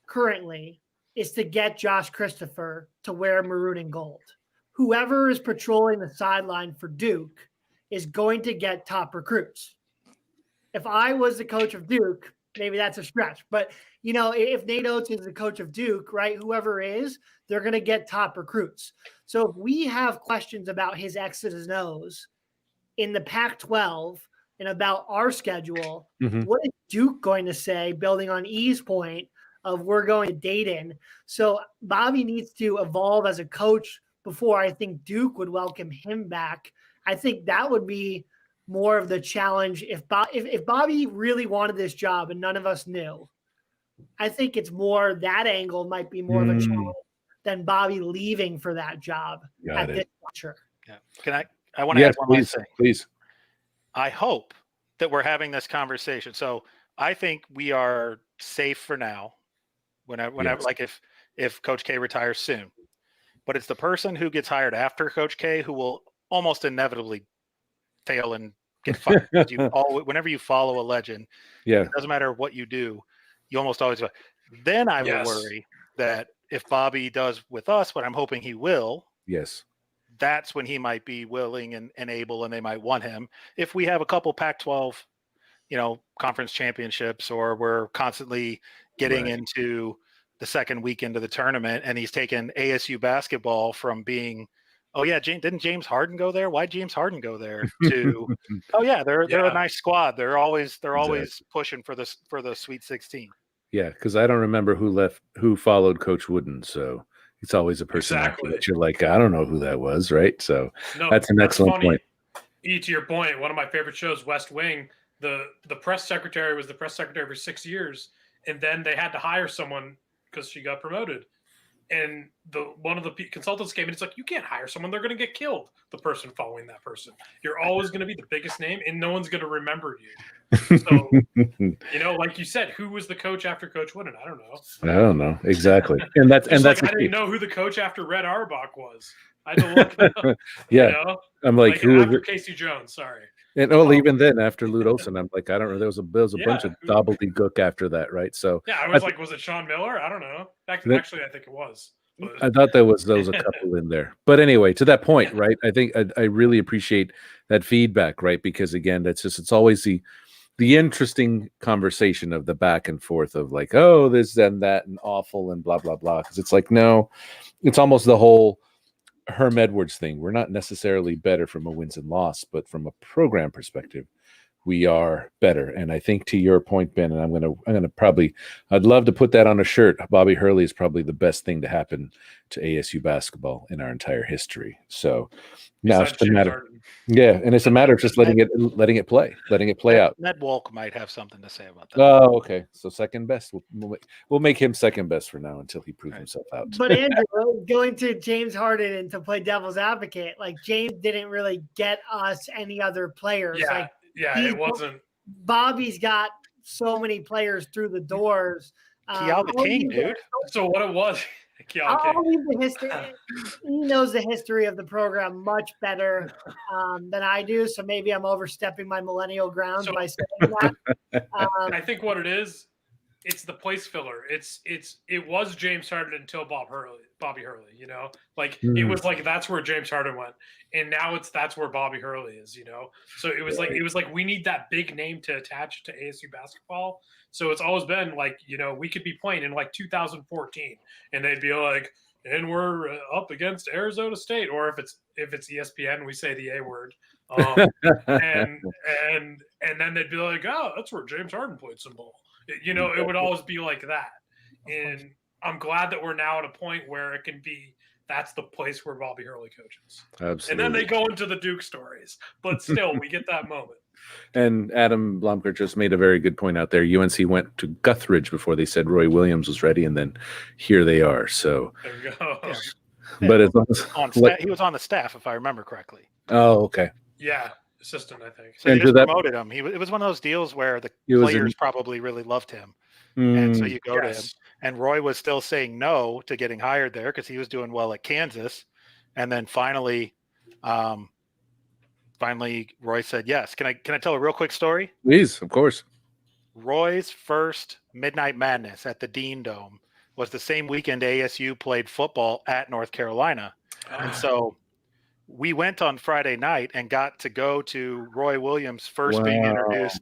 currently is to get Josh Christopher to wear maroon and gold. Whoever is patrolling the sideline for Duke is going to get top recruits. If I was the coach of Duke, maybe that's a stretch. But, if Nate Oates is the coach of Duke, right, whoever is, they're going to get top recruits. So if we have questions about his X's and O's in the Pac-12 and about our schedule, what is Duke going to say, building on E's point of we're going to Dayton? So Bobby needs to evolve as a coach before I think Duke would welcome him back. I think that would be more of the challenge. If Bobby really wanted this job and none of us knew, I think it's more that angle might be more of a challenge than Bobby leaving for that job at this juncture. Yeah. Can I want to add one more thing. Please. I hope that we're having this conversation. So I think we are safe for now. If Coach K retires soon, but it's the person who gets hired after Coach K who will almost inevitably fail and get fired. Whenever you follow a legend, it doesn't matter what you do, you almost always go. Then I will worry that if Bobby does with us what I'm hoping he will, that's when he might be willing and able, and they might want him. If we have a couple Pac-12, conference championships, or we're constantly getting into the second weekend of the tournament, and he's taken ASU basketball from being, didn't James Harden go there? Why'd James Harden go there? To, they're a nice squad. They're always pushing for the Sweet 16. Yeah, because I don't remember who followed Coach Wooden, so it's always a personality that you're like, I don't know who that was, right? So that's an excellent point. To your point, one of my favorite shows, West Wing, the press secretary was the press secretary for 6 years, and then they had to hire someone because she got promoted. And one of the consultants came in. It's like, you can't hire someone; they're going to get killed. The person following that person, you're always going to be the biggest name, and no one's going to remember you. So, like you said, who was the coach after Coach Wooden? I don't know. I don't know exactly. And that's I didn't know who the coach after Red Auerbach was. I had to look it up. I'm like who after Casey Jones? Sorry. And even then, after Lute Olson, I'm like, I don't know. There was a bunch of gobbledygook after that, right? So I was was it Sean Miller? I don't know. Actually, I think it was. But. I thought there was a couple in there. But anyway, to that point, right? I think I really appreciate that feedback, right? Because again, it's always the interesting conversation of the back and forth of like, oh, this and that and awful and blah blah blah. Because it's like, no, it's almost the whole Herm Edwards thing. We're not necessarily better from a wins and loss, but from a program perspective, we are better. And I think to your point, Ben, and I'm gonna probably, I'd love to put that on a shirt. Bobby Hurley is probably the best thing to happen to ASU basketball in our entire history. So now it's a matter, and it's a matter of just letting it play out. Ned Walk might have something to say about that. Oh, okay. So second best, we'll make him second best for now until he proves himself out. But Andrew, going to James Harden and to play devil's advocate, like James didn't really get us any other players. It wasn't. Bobby's got so many players through the doors. Kial the King, dude. So what it was, I'll leave the history. He knows the history of the program much better than I do. So maybe I'm overstepping my millennial grounds by saying that. I think what it is, it's the place filler. It was James Harden until Bobby Hurley, it was like, that's where James Harden went. And now that's where Bobby Hurley is, So it was like we need that big name to attach to ASU basketball. So it's always been like, we could be playing in like 2014 and they'd be like, and we're up against Arizona State, or if it's ESPN, we say the A word. And then they'd be like, oh, that's where James Harden played some ball. It would always be like that. And I'm glad that we're now at a point where it can be, that's the place where Bobby Hurley coaches. Absolutely. And then they go into the Duke stories, but still we get that moment. And Adam Blomkert just made a very good point out there. UNC went to Guthridge before they said Roy Williams was ready, and then here they are. So there we go. But it's he was on the staff, if I remember correctly. Oh, okay. Yeah, assistant, I think. So they just promoted him. It was one of those deals where the players probably really loved him. And so you go to him. And Roy was still saying no to getting hired there because he was doing well at Kansas. And then finally Roy said yes. Can I tell a real quick story? Please, of course. Roy's first Midnight Madness at the Dean Dome was the same weekend ASU played football at North Carolina. And so we went on Friday night and got to go to Roy Williams first being introduced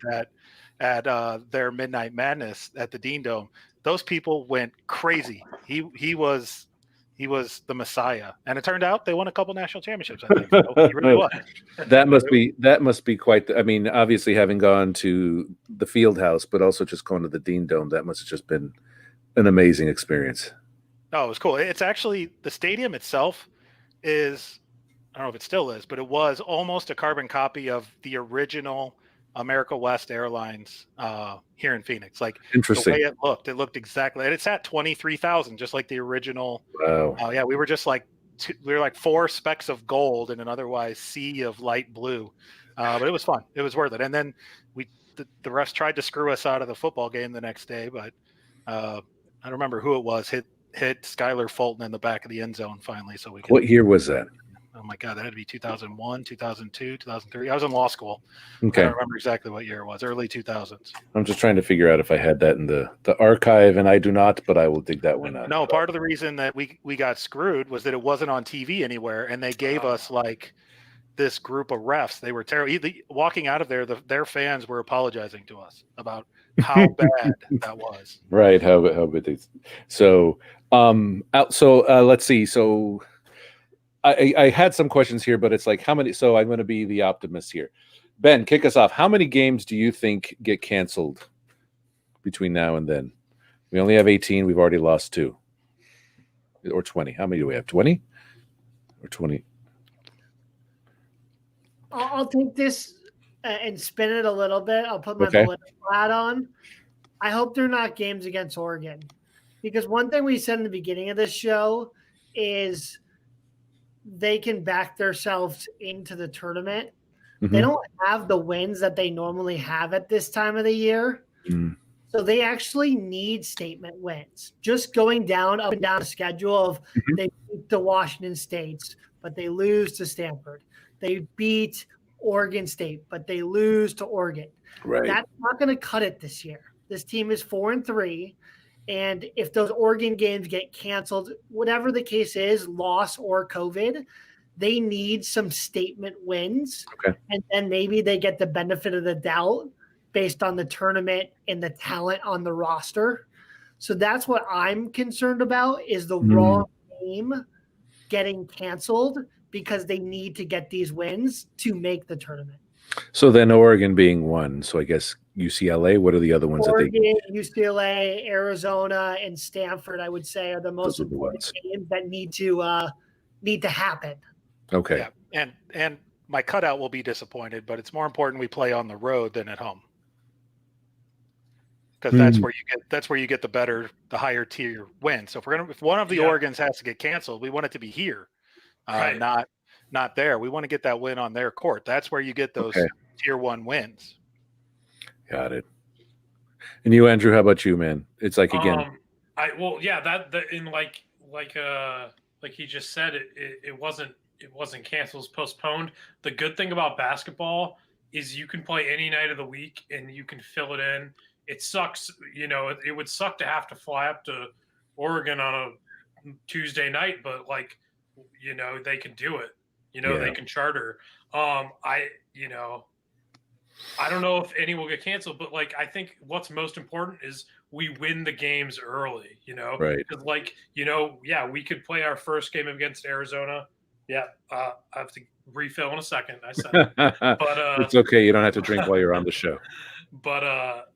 at their Midnight Madness at the Dean Dome. Those people went crazy. He was the Messiah, and it turned out they won a couple national championships. I think so he really was. That must be quite. I mean, obviously having gone to the Field House, but also just going to the Dean Dome, that must have just been an amazing experience. Oh, it was cool. It's actually the stadium itself is, I don't know if it still is, but it was almost a carbon copy of the original America West Airlines here in Phoenix. Like interesting. The way it looked exactly, and it's at 23,000, just like the original. Wow. Yeah, we were just like we were like 4 specks of gold in an otherwise sea of light blue, but it was fun. It was worth it. And then the refs tried to screw us out of the football game the next day, but I don't remember who it was. Hit Skylar Fulton in the back of the end zone finally. So we. What year was that? Oh my God, that had to be 2001, 2002, 2003. I was in law school. Okay. I don't remember exactly what year it was, early 2000s. I'm just trying to figure out if I had that in the archive, and I do not, but I will dig that one out. No, part of the reason that we got screwed was that it wasn't on TV anywhere, and they gave us like this group of refs. They were terrible. Walking out of there, their fans were apologizing to us about how bad that was. Right, how bad. So, let's see. So, I had some questions here, but it's like how many? So I'm going to be the optimist here. Ben, kick us off. How many games do you think get canceled between now and then? We only have 18. We've already lost 2. Or 20. How many do we have? 20? Or 20? I'll take this and spin it a little bit. I'll put my political hat on. I hope they're not games against Oregon. Because one thing we said in the beginning of this show is they can back themselves into the tournament. Mm-hmm. They don't have the wins that they normally have at this time of the year. Mm. So they actually need statement wins. Just going up and down the schedule of they beat the Washington States, but they lose to Stanford. They beat Oregon State, but they lose to Oregon. Right. That's not going to cut it this year. This team is 4-3. And if those Oregon games get canceled, whatever the case is, loss or COVID, they need some statement wins. Okay. And then maybe they get the benefit of the doubt based on the tournament and the talent on the roster. So that's what I'm concerned about is the wrong game getting canceled because they need to get these wins to make the tournament. So then Oregon being one. So I guess UCLA, what are the other ones? Oregon, UCLA, Arizona, and Stanford, I would say, are the most important games that need to happen. Okay. Yeah. And my cutout will be disappointed, but it's more important we play on the road than at home. Because that's where you get the higher tier win. So if one of the Oregons has to get canceled, we want it to be here, not there. We want to get that win on their court. That's where you get those tier 1 wins. Got it. And you, Andrew, how about you, man? It's like again. That in like he just said, it wasn't canceled, it's postponed. The good thing about basketball is you can play any night of the week and you can fill it in. It sucks, it would suck to have to fly up to Oregon on a Tuesday night, but they can do it. They can charter. I don't know if any will get canceled, but I think what's most important is we win the games early, Right. Because we could play our first game against Arizona. Yeah. I have to refill in a second. I said, but it's okay. You don't have to drink while you're on the show. But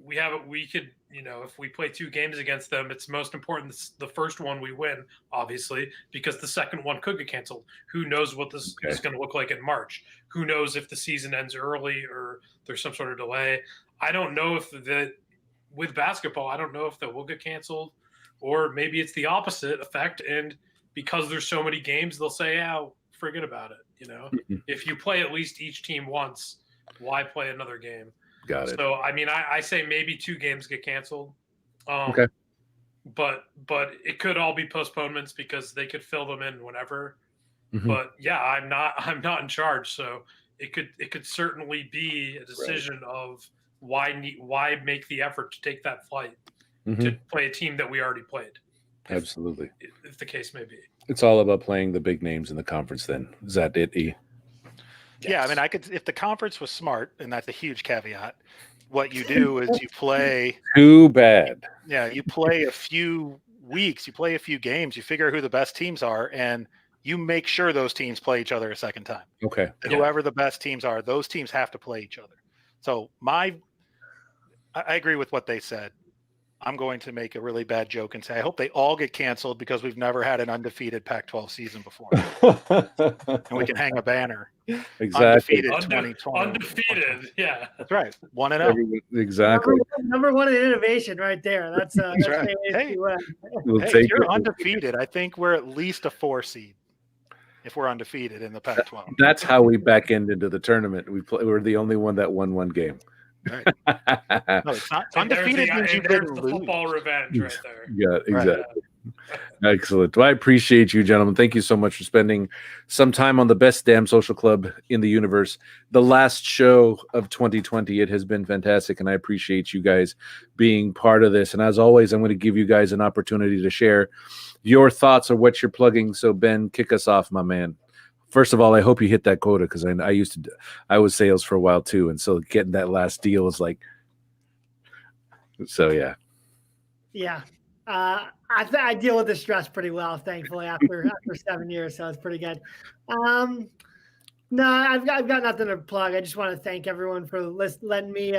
we could, if we play 2 games against them, it's most important the first one we win, obviously, because the second one could get canceled. Who knows what this is going to look like in March? Who knows if the season ends early or there's some sort of delay? I don't know with basketball, I don't know if that will get canceled, or maybe it's the opposite effect and because there's so many games, they'll say, "Oh, forget about it." If you play at least each team once, why play another game? Got it. So, I mean, I say maybe 2 games get canceled. Okay. But it could all be postponements because they could fill them in whenever. Mhm. But yeah, I'm not in charge, so it could certainly be a decision of why make the effort to take that flight to play a team that we already played. Absolutely. If the case may be. It's all about playing the big names in the conference then. Is that it, E? Yeah, I mean, if the conference was smart, and that's a huge caveat, what you do is you play. Too bad. Yeah, you play a few weeks, you play a few games, you figure out who the best teams are, and you make sure those teams play each other a second time. Okay. And whoever the best teams are, those teams have to play each other. So I agree with what they said. I'm going to make a really bad joke and say, I hope they all get canceled because we've never had an undefeated Pac-12 season before. And we can hang a banner. Exactly. Undefeated 2020. Undefeated. Yeah. That's right. 1-0. Exactly. Number one in innovation right there. That's right. Hey, if you're undefeated, I think we're at least a 4 seed if we're undefeated in the Pac-12. That's how we back end into the tournament. We're the only one that won one game. Right. No, it's not undefeated. Means you didn't lose. Football revenge right there. Yeah, exactly. Right. Excellent. Well, I appreciate you, gentlemen. Thank you so much for spending some time on the best damn social club in the universe. The last show of 2020. It has been fantastic, and I appreciate you guys being part of this. And as always, I'm going to give you guys an opportunity to share your thoughts or what you're plugging. So, Ben, kick us off, my man. First of all, I hope you hit that quota because I was sales for a while too, and so getting that last deal is like, so yeah. Yeah, I deal with the stress pretty well, thankfully after 7 years, so it's pretty good. No, I've got nothing to plug. I just want to thank everyone for letting me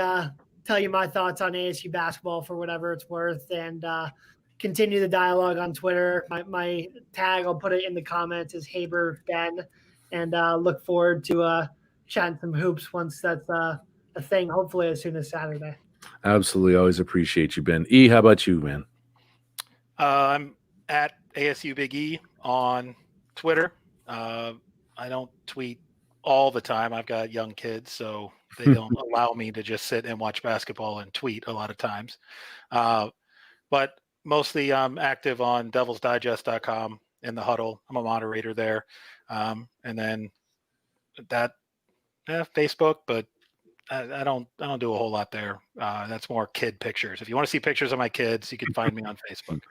tell you my thoughts on ASU basketball for whatever it's worth, and continue the dialogue on Twitter. My tag, I'll put it in the comments, is Haber Ben. And look forward to chatting some hoops once that's a thing, hopefully as soon as Saturday. Absolutely. Always appreciate you, Ben. E, how about you, man? I'm at ASU Big E on Twitter. I don't tweet all the time. I've got young kids, so they don't allow me to just sit and watch basketball and tweet a lot of times. But mostly I'm active on devilsdigest.com in the huddle. I'm a moderator there. And then Facebook, but I don't do a whole lot there. That's more kid pictures. If you want to see pictures of my kids, you can find me on Facebook.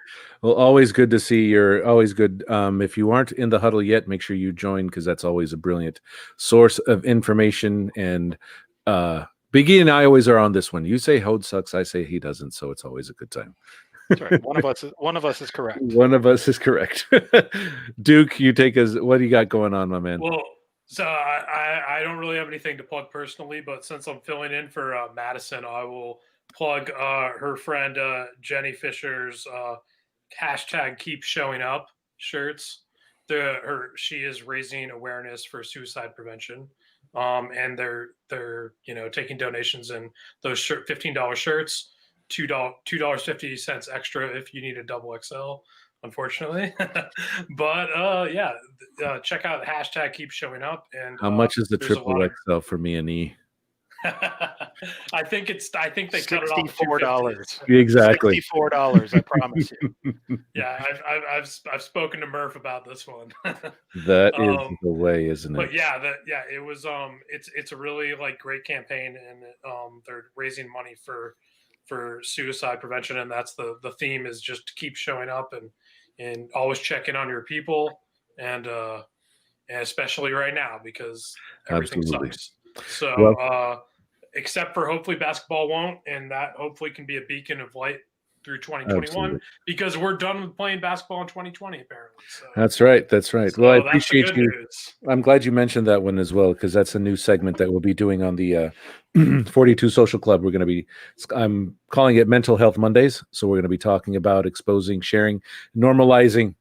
Well, always good to see. You're always good. If you aren't in the huddle yet, make sure you join because that's always a brilliant source of information. And Biggie and I always are on this one. You say Hode sucks, I say he doesn't, so it's always a good time. That's right. One of us is correct. One of us is correct. Duke, you take us. What do you got going on, my man? Well, so I don't really have anything to plug personally, but since I'm filling in for Madison, I will plug her friend Jenny Fisher's hashtag Keep Showing Up shirts. She is raising awareness for suicide prevention, and they're taking donations in those $15 shirts. $2.50 extra if you need a double XL, unfortunately. But check out the hashtag Keep Showing Up. And how much is the triple XL for me and E? I think they cut it off $64. Exactly. $64, I promise you. Yeah, I've spoken to Murph about this one. That is the way, isn't it? But it was it's a really great campaign, and they're raising money for suicide prevention, and that's the theme is just to keep showing up and always checking on your people, and especially right now because everything sucks. So except for hopefully basketball won't, and that hopefully can be a beacon of light through 2021 because we're done with playing basketball in 2020 apparently. So, that's right. So well, I appreciate you. News. I'm glad you mentioned that one as well because that's a new segment that we'll be doing on the 42 Social Club. I'm calling it Mental Health Mondays. So we're going to be talking about exposing, sharing, normalizing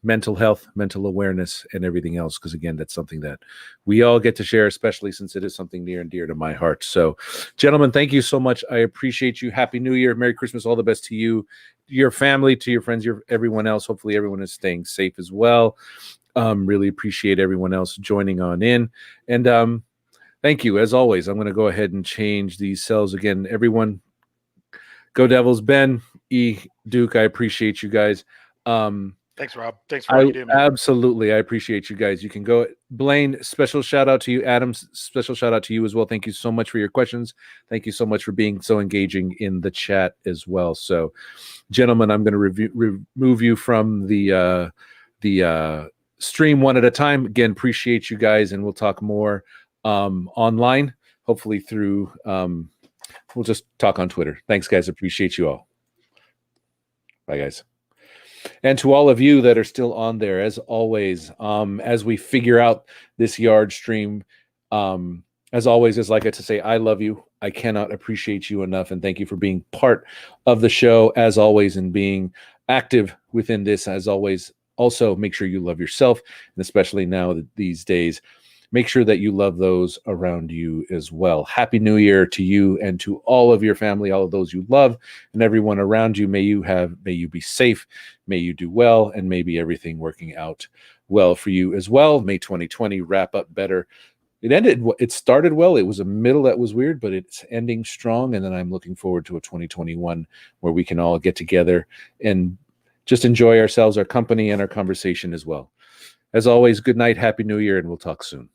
mental health, mental awareness, and everything else. Because again, that's something that we all get to share, especially since it is something near and dear to my heart. So, gentlemen, thank you so much. I appreciate you. Happy New Year, Merry Christmas, all the best to you. your family, to your friends, everyone else. Hopefully everyone is staying safe as well. Really appreciate everyone else joining on in. And thank you. As always, I'm going to go ahead and change these cells again. Everyone, go Devils. Ben, E, Duke, I appreciate you guys. Thanks, Rob. Thanks for all you do, man. Absolutely. I appreciate you guys. You can go. Blaine, special shout out to you. Adam, special shout out to you as well. Thank you so much for your questions. Thank you so much for being so engaging in the chat as well. So, gentlemen, I'm going to remove you from the stream one at a time. Again, appreciate you guys, and we'll talk more online, hopefully through we'll just talk on Twitter. Thanks, guys. Appreciate you all. Bye, guys. And to all of you that are still on there, as always, as we figure out this yard stream, as always, as like I to say, I love you. I cannot appreciate you enough, and thank you for being part of the show, as always, and being active within this, as always. Also, make sure you love yourself, and especially now these days, make sure that you love those around you as well. Happy New Year to you and to all of your family, all of those you love, and everyone around you. May you be safe, may you do well, and may be everything working out well for you as well. May 2020 wrap up better. It started well. It was a middle that was weird, but it's ending strong. And then I'm looking forward to a 2021 where we can all get together and just enjoy ourselves, our company, and our conversation as well. As always, good night, Happy New Year, and we'll talk soon.